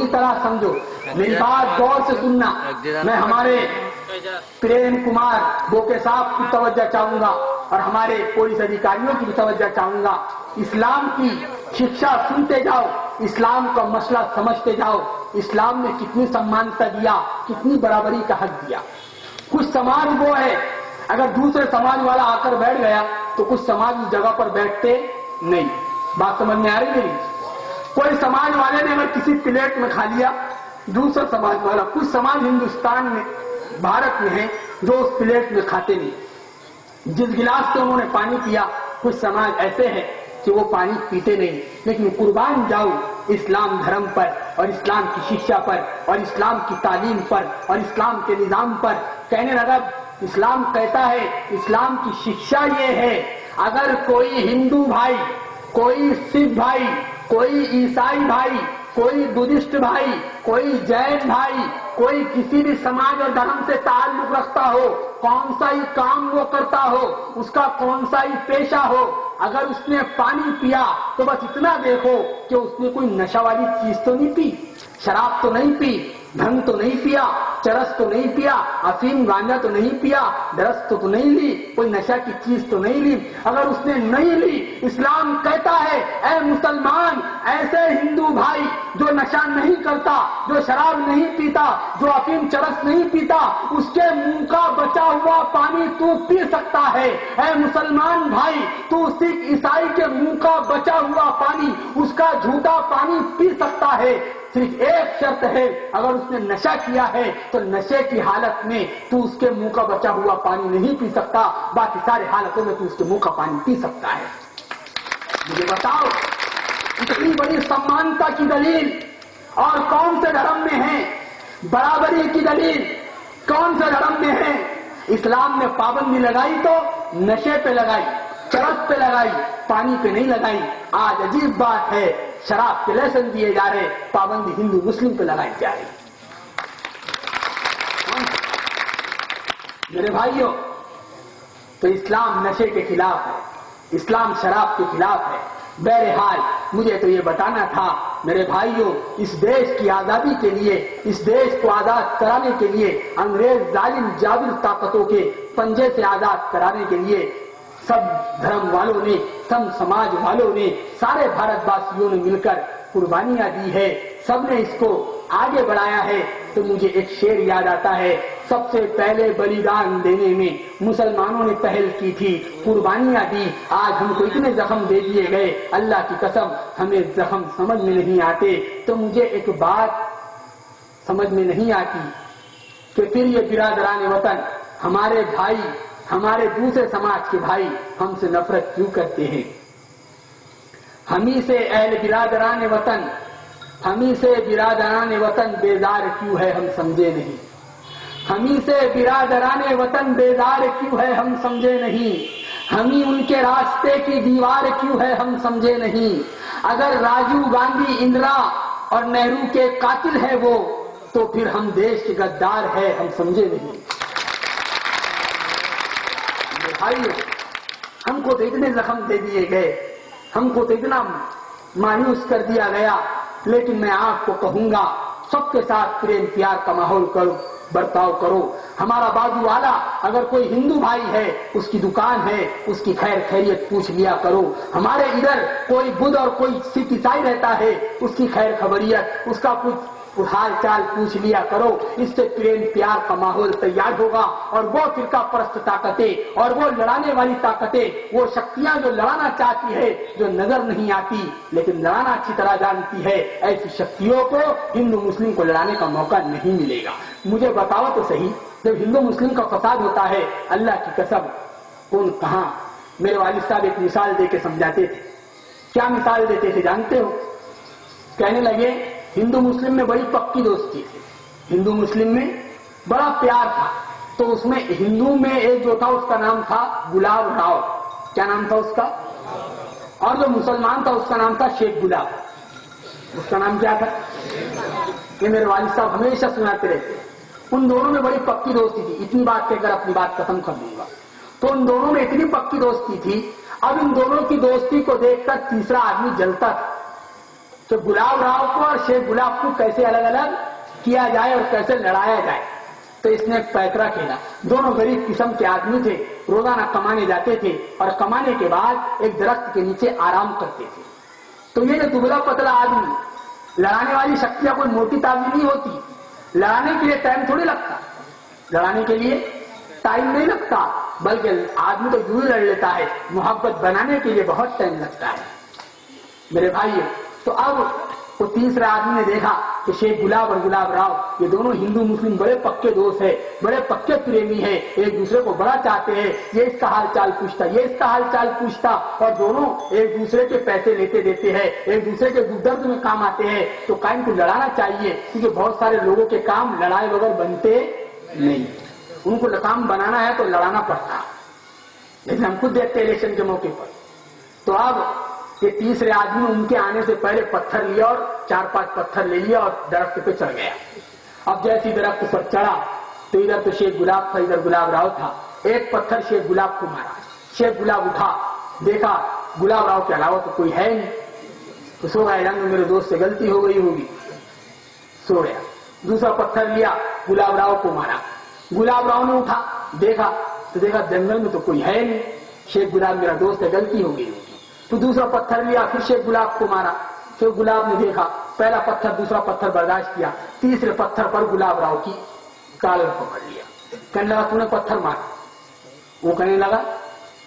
طرح سمجھو, میری بات غور سے سننا. میں ہمارے پریم کمار بوکے صاحب کی توجہ چاہوں گا اور ہمارے پولیس ادھیکاریوں کی بھی توجہ چاہوں گا. اسلام کی شکشا سنتے جاؤ, اسلام کا مسئلہ سمجھتے جاؤ. اسلام نے کتنی سمانتا دیا, کتنی برابری کا حق دیا. کچھ سماج وہ ہے, اگر دوسرے سماج والا آ کر بیٹھ گیا تو کچھ سماج اس جگہ پر بیٹھتے نہیں. بات سمجھ میں آ رہی میری؟ کوئی سماج والے نے اگر کسی پلیٹ میں کھا لیا, دوسرا سماج والا, کچھ سماج ہندوستان میں, بھارت میں ہے جو اس پلیٹ میں کھاتے نہیں. جس گلاس سے انہوں نے پانی پیا, کچھ سماج ایسے ہیں کہ وہ پانی پیتے نہیں. لیکن قربان جاؤ اسلام دھرم پر اور اسلام کی شکشا پر اور اسلام کی تعلیم پر اور اسلام کے نظام پر. کہنے لگا اسلام کہتا ہے, اسلام کی شکشا یہ ہے, اگر کوئی ہندو بھائی, کوئی سکھ بھائی, کوئی عیسائی بھائی, کوئی بدھسٹ بھائی, کوئی جین بھائی, کوئی کسی بھی سماج اور دھرم سے تعلق رکھتا ہو, کون سا ہی کام وہ کرتا ہو, اس کا کون سا ہی پیشہ ہو, اگر اس نے پانی پیا تو بس اتنا دیکھو کہ اس نے کوئی نشہ والی چیز تو نہیں پی, شراب تو نہیں پی, بھنگ تو نہیں پیا, چرس تو نہیں پیا, افیم گانجا تو نہیں پیا, درست تو نہیں لی, کوئی نشہ کی چیز تو نہیں لی. اگر اس نے نہیں لی, اسلام کہتا ہے اے مسلمان, ایسے ہندو بھائی جو نشہ نہیں کرتا, جو شراب نہیں پیتا, جو افیم چرس نہیں پیتا, اس کے منہ کا بچا ہوا پانی تو پی سکتا ہے. اے مسلمان بھائی, تو سکھ عیسائی کے منہ کا بچا ہوا پانی, اس کا جھوٹا پانی پی سکتا ہے. صرف ایک شرط ہے, اگر اس نے نشہ کیا ہے تو نشے کی حالت میں تو اس کے منہ کا بچا ہوا پانی نہیں پی سکتا, باقی سارے حالتوں میں تو اس کے منہ کا پانی پی سکتا ہے. مجھے بتاؤ, اتنی بڑی سمانتا کی دلیل اور کون سے دھرم میں ہے؟ برابری کی دلیل کون سے دھرم میں ہے؟ اسلام نے پابندی لگائی تو نشے پہ لگائی, چرس پہ لگائی, پانی پہ نہیں لگائی. آج عجیب بات ہے, شراب کے لائسنس دیے جا رہے, پابندی ہندو مسلم پہ لگائی جا رہی. میرے بھائیوں, تو اسلام نشے کے خلاف ہے, اسلام شراب کے خلاف ہے. بہرحال مجھے تو یہ بتانا تھا میرے بھائیوں, اس دیش کی آزادی کے لیے, اس دیش کو آزاد کرانے کے لیے, انگریز ظالم جابر طاقتوں کے پنجے سے آزاد کرانے کے لیے سب دھرم والوں نے, سب سماج والوں نے, سارے بھارت واسیوں نے مل کر قربانیاں دی ہے, سب نے اس کو آگے بڑھایا ہے. تو مجھے ایک شعر یاد آتا ہے, سب سے پہلے بلیدان دینے میں مسلمانوں نے پہل کی تھی, قربانیاں دی. آج ہم کو اتنے زخم دے دیے گئے, اللہ کی قسم ہمیں زخم سمجھ میں نہیں آتے. تو مجھے ایک بات سمجھ میں نہیں آتی کہ پھر یہ برادران وطن, ہمارے بھائی, ہمارے دوسرے سماج کے بھائی ہم سے نفرت کیوں کرتے ہیں؟ ہمیں سے اہل برادران وطن, ہمیں سے برادران وطن بیزار کیوں ہے ہم سمجھے نہیں. ہمیں سے برادران وطن بیزار کیوں ہے ہم سمجھے نہیں. ہمیں ان کے راستے کی دیوار کیوں ہے ہم سمجھے نہیں. اگر راجیو گاندھی, اندرا اور نہرو کے قاتل ہے وہ, تو پھر ہم دیش کے غدار ہے ہم سمجھے نہیں. بھائیو، ہم کو تو اتنے زخم دے دیے گئے، ہم کو تو اتنا مایوس کر دیا گیا، لیکن میں آپ کو کہوں گا سب کے ساتھ پریم پیار کا ماحول کرو، برتاؤ کرو. ہمارا بازو والا اگر کوئی ہندو بھائی ہے، اس کی دکان ہے، اس کی خیر خیریت پوچھ لیا کرو. ہمارے ادھر کوئی بدھ اور کوئی سکھ عیسائی رہتا ہے، اس کی خیر خبریت، اس کا کچھ حال چال پوچھ لیا کرو. اس سے پریم پیار کا ماحول تیار ہوگا، اور وہ فرقہ پرست طاقتیں اور وہ لڑانے والی طاقتیں، وہ شکتیاں جو لڑانا چاہتی ہے، جو نظر نہیں آتی لیکن لڑانا اچھی طرح جانتی ہے، ایسی شکتیوں کو ہندو مسلم کو لڑانے کا موقع نہیں ملے گا. مجھے بتاؤ تو صحیح، جب ہندو مسلم کا فساد ہوتا ہے، اللہ کی قسم کون کہاں؟ میرے والد صاحب ایک مثال دے کے سمجھاتے تھے. کیا مثال دیتے تھے جانتے ہو؟ کہنے لگے ہندو مسلم میں بڑی پکی دوستی تھی، ہندو مسلم میں بڑا پیار تھا. تو اس میں ہندو میں ایک جو تھا اس کا نام تھا گلاب راؤ. کیا نام تھا اس کا؟ اور جو مسلمان تھا اس کا نام تھا شیخ گلاب. اس کا نام کیا تھا؟ یہ میرے والد صاحب ہمیشہ سناتے رہتے. ان دونوں میں بڑی پکی دوستی تھی. اتنی بات کہہ کر اپنی بات ختم کر دوں گا. تو ان دونوں میں اتنی پکی دوستی تھی. اب ان دونوں کی دوستی کو دیکھ کر تیسرا آدمی جلتا تھا کہ گلاب راؤ کو اور شیخ گلاب کو کیسے الگ الگ کیا جائے اور کیسے لڑایا جائے. تو اس نے ایک پیکرا کھیلا. دونوں غریب قسم کے آدمی تھے، روزانہ کمانے جاتے تھے اور کمانے کے بعد ایک درخت کے نیچے آرام کرتے تھے. تو یہ جو دبلا پتلا آدمی، لڑانے والی شکتیاں کوئی موٹی تازی نہیں ہوتی. لڑانے کے لیے ٹائم تھوڑی لگتا، لڑانے کے لیے ٹائم نہیں لگتا، بلکہ آدمی تو یوں ہی لڑ لیتا ہے. محبت بنانے کے لیے بہت ٹائم لگتا ہے میرے بھائی. تو اب وہ تیسرے آدمی نے دیکھا کہ شیخ گلاب اور گلاب راؤ یہ دونوں ہندو مسلم بڑے پکے دوست ہیں، بڑے پکے پریمی ہیں، ایک دوسرے کو بڑا چاہتے ہیں. یہ اس کا حال چال پوچھتا، یہ اس کا حال چال پوچھتا، اور دونوں ایک دوسرے کے پیسے لیتے دیتے ہیں، ایک دوسرے کے درد میں کام آتے ہیں. تو کائن کو لڑانا چاہیے، کیونکہ بہت سارے لوگوں کے کام لڑائی بغیر بنتے نہیں. ان کو کام بنانا ہے تو لڑانا پڑتا، لیکن ہم خود دیکھتے ہیں الیکشن کے موقع پر. تو اب یہ تیسرے آدمی ان کے آنے سے پہلے پتھر لیا اور 4-5 پتھر لے لیا اور درخت پہ چڑھ گیا. اب جیسی درخت پر چڑھا تو ادھر تو شیخ گلاب تھا، ادھر گلاب راؤ تھا. ایک پتھر شیخ گلاب کو مارا. شیخ گلاب اٹھا، دیکھا گلاب راؤ کے علاوہ تو کوئی ہے نہیں، تو سو گیا. جان میرے دوست سے غلطی ہو گئی ہوگی، سو گیا. دوسرا پتھر لیا، گلاب راؤ کو مارا. گلاب راؤ نے اٹھا، دیکھا تو دیکھا جنگل میں تو کوئی ہے نہیں، شیخ گلاب میرا دوست ہے، غلطی ہو گئی ہوگی. تو دوسرا پتھر لیا، پھر شیخ گلاب کو مارا. شیخ گلاب نے دیکھا پہلا پتھر دوسرا پتھر برداشت کیا، تیسرے پتھر پر گلاب راؤ کی کالر پکڑ لیا. کہنے لگا تو نے پتھر مارا. وہ کہنے لگا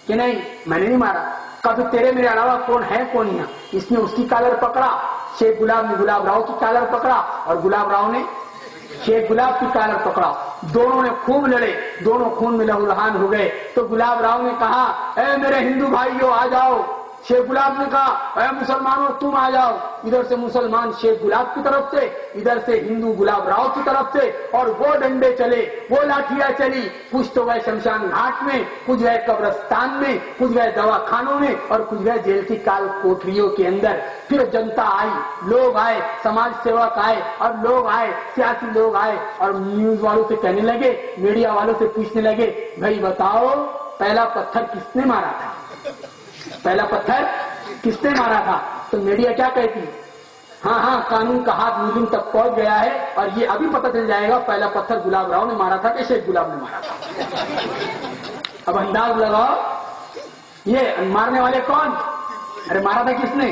کہ نہیں میں نے نہیں مارا. کبھی تیرے میرے علاوہ کون ہے کون یہاں؟ اس نے اس کی کالر پکڑا، شیخ گلاب نے گلاب راؤ کی کالر پکڑا اور گلاب راؤ نے شیخ گلاب کی کالر پکڑا. دونوں نے خوب لڑے، دونوں خون میں لہولہان ہو گئے. تو گلاب راؤ نے کہا اے میرے ہندو بھائیو آ جاؤ. شیخ گلاب نے کہا اے مسلمانوں تم آ جاؤ. ادھر سے مسلمان شیخ گلاب کی طرف سے، ادھر سے ہندو گلاب راؤ کی طرف سے. اور وہ ڈنڈے چلے، وہ لاٹھیاں چلی. کچھ تو گئے شمشان گھاٹ میں، کچھ گئے قبرستان میں، کچھ گئے دواخانوں میں، اور کچھ گئے جیل کی کال کوٹریوں کے اندر. پھر جنتا آئی، لوگ آئے، سماج سیوک آئے اور لوگ آئے، سیاسی لوگ آئے اور نیوز والوں سے کہنے لگے، میڈیا والوں سے پوچھنے لگے بھائی بتاؤ پہلا پتھر کس نے مارا تھا؟ پہلا پتھر کس نے مارا تھا؟ تو میڈیا کیا کہتی؟ ہاں قانون کا ہاتھ مجرم تک پہنچ گیا ہے اور یہ ابھی پتہ چل جائے گا پہلا پتھر گلاب راؤ نے مارا تھا کہ شیخ گلاب نے مارا تھا. اب انداز لگاؤ یہ مارنے والے کون؟ ارے مارا تھا کس نے؟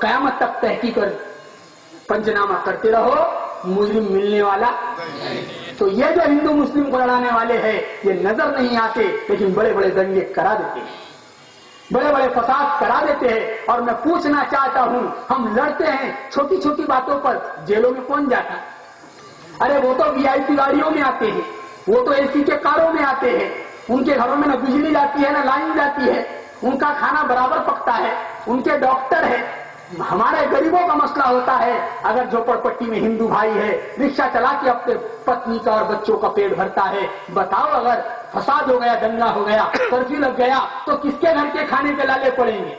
قیامت تک تحقیق کر پنچنامہ کرتے رہو، مجرم ملنے والا. تو یہ جو ہندو مسلم کو لڑانے والے ہیں یہ نظر نہیں آتے، لیکن بڑے بڑے دنگے کرا دیتے ہیں، بڑے بڑے فساد کرا دیتے ہیں. اور میں پوچھنا چاہتا ہوں ہم لڑتے ہیں چھوٹی چھوٹی باتوں پر، جیلوں میں کون جاتا؟ ارے وہ تو VIP گاڑیوں میں آتے ہیں، وہ تو AC کے کاروں میں آتے ہیں، ان کے گھروں میں نہ بجلی جاتی ہے نہ لائن جاتی ہے، ان کا کھانا برابر پکتا ہے، ان کے ڈاکٹر ہیں. ہمارے غریبوں کا مسئلہ ہوتا ہے، اگر جھوپڑ پٹی میں ہندو بھائی ہے رکشہ چلا کے اپنے پتنی کا اور بچوں کا پیٹ بھرتا ہے، بتاؤ اگر فساد ہو گیا، دنگا ہو گیا، کرفیو لگ گیا تو کس کے گھر کے کھانے کے لالے پڑیں گے؟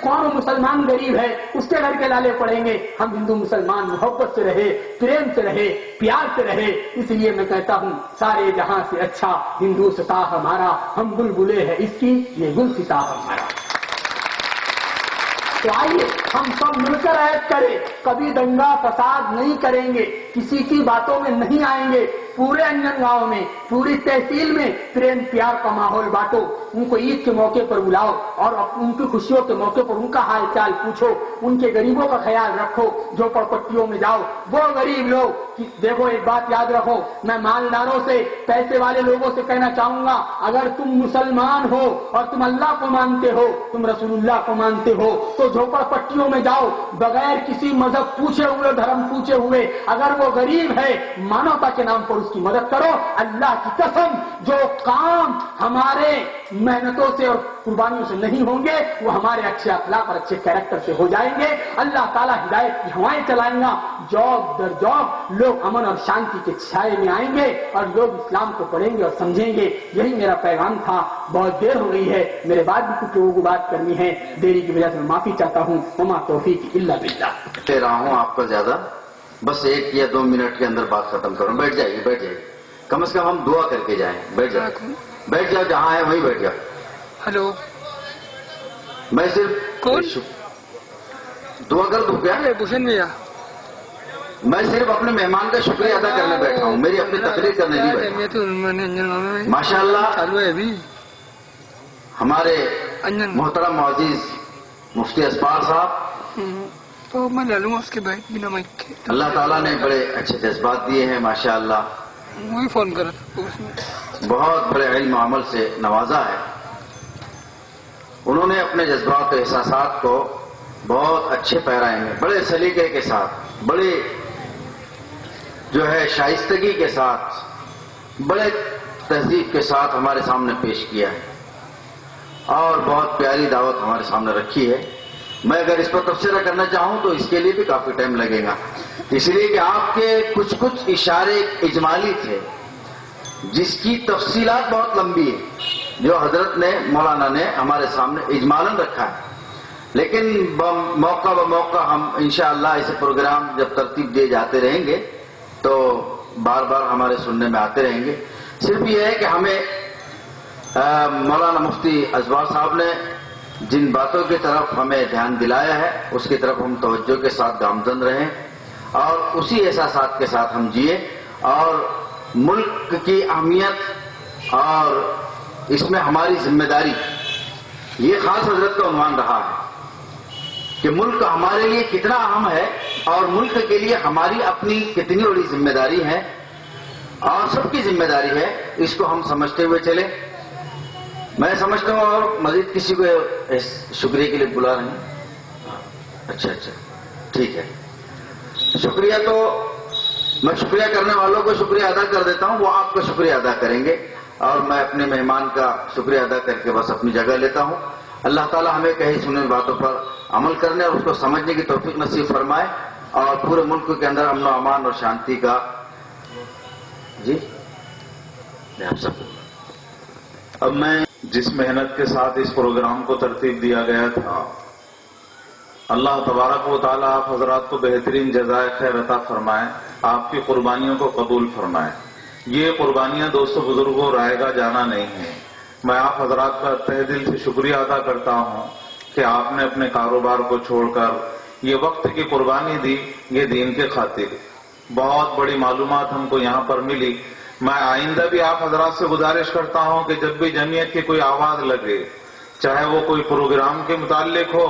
کون مسلمان غریب ہے اس کے گھر کے لالے پڑیں گے. ہم ہندو مسلمان محبت سے رہے, پریم سے رہے, پیار سے رہے. اس لیے میں کہتا ہوں سارے جہاں سے اچھا ہندوستان ہمارا, ہم بلبلے ہیں اس کی, یہ گلستان ہمارا. تو آئیے ہم سب مل کر عہد کریں, کبھی دنگا فساد نہیں کریں گے, کسی کی باتوں میں نہیں آئیں گے. پورے انجن گاؤں میں, پوری تحصیل میں پریم پیار کا ماحول بانٹو. ان کو عید کے موقع پر بلاؤ اور ان کی خوشیوں کے موقع پر ان کا حال چال پوچھو. ان کے غریبوں کا خیال رکھو. جھوپڑ پٹیوں میں جاؤ, وہ غریب لوگ, دیکھو ایک بات یاد رکھو, میں مالداروں سے, پیسے والے لوگوں سے کہنا چاہوں گا, اگر تم مسلمان ہو اور تم اللہ کو مانتے ہو, تم رسول اللہ کو مانتے ہو, تو جھوپڑ پٹیوں میں جاؤ بغیر کسی مذہب پوچھے ہوئے, دھرم پوچھے ہوئے. اگر وہ غریب ہے, مانوتا کے نام پر اس کی مدد کرو. اللہ کی قسم جو کام ہمارے محنتوں سے اور قربانیوں سے نہیں ہوں گے وہ ہمارے اچھے اخلاق اور اچھے کیریکٹر سے ہو جائیں گے. اللہ تعالیٰ ہدایت کی ہوائیں چلائیں گا. جاب در جاب لوگ امن اور شانتی کے چھائے میں آئیں گے اور لوگ اسلام کو پڑھیں گے اور سمجھیں گے. یہی میرا پیغام تھا. بہت دیر ہو گئی ہے, میرے بعد بھی کچھ لوگوں کو بات کرنی ہے, دیری کی وجہ سے میں معافی چاہتا ہوں. وما توفیق الا باللہ. کہہ رہا ہوں آپ کا زیادہ, بس 1 یا 2 منٹ کے اندر بات ختم کروں. بیٹھ جائیے, بیٹھ جائیے, کم از کم ہم دعا کر کے جائیں. بیٹھ جاؤ, بیٹھ جاؤ, جہاں ہے وہیں بیٹھ جاؤ. ہلو, میں صرف دعا کر دوں کیا؟ بھوشن بھیا, میں صرف اپنے مہمان کا شکریہ ادا کرنے بیٹھا ہوں, میری اپنی تقریر کرنے نہیں بیٹھا. ماشاء اللہ ہمارے محترم معزز مفتی اسپار صاحب, تو میں لے لوں اس کے بیٹھ بنا مائک کے. اللہ تعالیٰ نے بڑے اچھے جذبات دیے ہیں ماشاء اللہ. وہی فون کرا, بہت بڑے علم و عمل سے نوازا ہے. انہوں نے اپنے جذبات و احساسات کو بہت اچھے پیرائے میں, بڑے سلیقے کے ساتھ, بڑے جو ہے شائستگی کے ساتھ, بڑے تہذیب کے ساتھ ہمارے سامنے پیش کیا ہے اور بہت پیاری دعوت ہمارے سامنے رکھی ہے. میں اگر اس پر تبصرہ کرنا چاہوں تو اس کے لیے بھی کافی ٹائم لگے گا, اس لیے کہ آپ کے کچھ اشارے اجمالی تھے جس کی تفصیلات بہت لمبی ہے, جو حضرت نے, مولانا نے ہمارے سامنے اجمالاً رکھا ہے. لیکن موقع بموقع ہم انشاءاللہ ایسے پروگرام جب ترتیب دیے جاتے رہیں گے تو بار بار ہمارے سننے میں آتے رہیں گے. صرف یہ ہے کہ ہمیں مولانا مفتی اسپار صاحب نے جن باتوں کی طرف ہمیں دھیان دلایا ہے اس کی طرف ہم توجہ کے ساتھ گامزن رہیں اور اسی احساسات کے ساتھ ہم جیے, اور ملک کی اہمیت اور اس میں ہماری ذمہ داری, یہ خاص حضرت کا عنوان رہا ہے کہ ملک ہمارے لیے کتنا اہم ہے اور ملک کے لیے ہماری اپنی کتنی بڑی ذمہ داری ہے اور سب کی ذمہ داری ہے. اس کو ہم سمجھتے ہوئے چلیں. میں سمجھتا ہوں اور مزید کسی کو شکریہ کے لیے بلا رہے ہیں؟ اچھا ٹھیک ہے, شکریہ. تو میں شکریہ کرنے والوں کو شکریہ ادا کر دیتا ہوں, وہ آپ کا شکریہ ادا کریں گے اور میں اپنے مہمان کا شکریہ ادا کر کے بس اپنی جگہ لیتا ہوں. اللہ تعالیٰ ہمیں کہی سنی باتوں پر عمل کرنے اور اس کو سمجھنے کی توفیق نصیب فرمائے اور پورے ملک کے اندر امن و امان اور شانتی کا. جی آپ سب, اب میں جس محنت کے ساتھ اس پروگرام کو ترتیب دیا گیا تھا, اللہ تبارک و تعالیٰ آپ حضرات کو بہترین جزائے خیر عطا فرمائے, آپ کی قربانیوں کو قبول فرمائے. یہ قربانیاں دوستوں بزرگوں رائے گا جانا نہیں ہے. میں آپ حضرات کا تہ دل سے شکریہ ادا کرتا ہوں کہ آپ نے اپنے کاروبار کو چھوڑ کر یہ وقت کی قربانی دی, یہ دین کے خاطر. بہت بڑی معلومات ہم کو یہاں پر ملی. میں آئندہ بھی آپ حضرات سے گزارش کرتا ہوں کہ جب بھی جمعیت کی کوئی آواز لگے, چاہے وہ کوئی پروگرام کے متعلق ہو,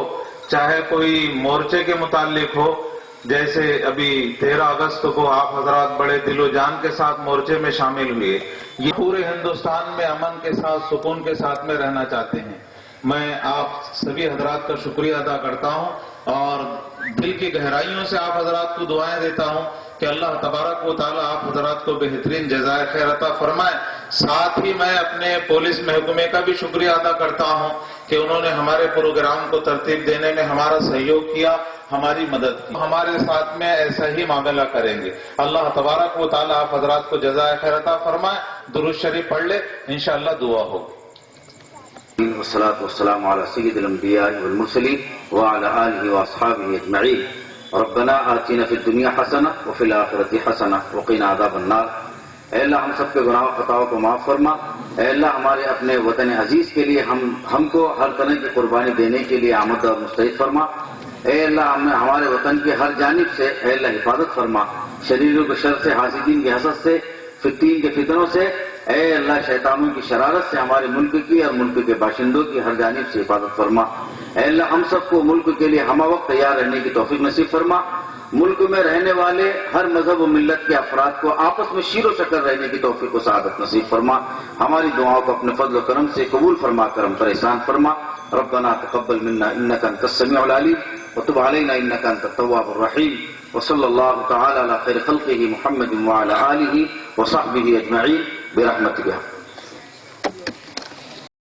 چاہے کوئی مورچے کے متعلق ہو, جیسے ابھی 13 اگست کو آپ حضرات بڑے دل و جان کے ساتھ مورچے میں شامل ہوئے, یہ پورے ہندوستان میں امن کے ساتھ, سکون کے ساتھ میں رہنا چاہتے ہیں. میں آپ سبھی حضرات کا شکریہ ادا کرتا ہوں اور دل کی گہرائیوں سے آپ حضرات کو دعائیں دیتا ہوں کہ اللہ تبارک و تعالیٰ آپ حضرات کو بہترین جزائے خیر عطا فرمائے. ساتھ ہی میں اپنے پولیس محکمے کا بھی شکریہ ادا کرتا ہوں کہ انہوں نے ہمارے پروگرام کو ترتیب دینے میں ہمارا سہیوگ کیا, ہماری مدد کی. ہمارے ساتھ میں ایسا ہی معاملہ کریں گے. اللہ تبارک و تعالیٰ آپ حضرات کو جزائے خیر عطا فرمائے. درود شریف پڑھ لے, انشاءاللہ دعا ہوگی. والصلاة والسلام على سيد الأنبياء والمرسلين وعلى آله وأصحابه أجمعين ربنا آتنا في الدنيا حسنة وفي الآخرة حسنة وقنا عذاب النار۔ اے اللہ ہم سب کے گناہ و خطاؤں کو معاف فرما۔ اے اللہ ہمارے اپنے وطن عزیز کے لیے ہم کو ہر طرح کی قربانی دینے کے لیے آمد اور مستعد فرما۔ اے اللہ ہمارے وطن کی ہر جانب سے اے اللہ حفاظت فرما، شریروں کے شر سے، حاسدین کی حسد سے، فتین کے فتنوں سے، اے اللہ شیطانوں کی شرارت سے ہمارے ملک کی اور ملک کے باشندوں کی ہر جانب سے حفاظت فرما۔ اے اللہ ہم سب کو ملک کے لیے ہمہ وقت تیار رہنے کی توفیق نصیب فرما۔ ملک میں رہنے والے ہر مذہب و ملت کے افراد کو آپس میں شیر و شکر رہنے کی توفیق و سعادت نصیب فرما۔ ہماری دعاؤں کو اپنے فضل و کرم سے قبول فرما، کرم پر احسان فرما۔ ربنا تقبل منا انك انت السميع العليم وتب علينا انك انت التواب الرحيم وصلى الله تعالى على خير خلقه محمد وعلى آله وصحبه اجمعين برحمتك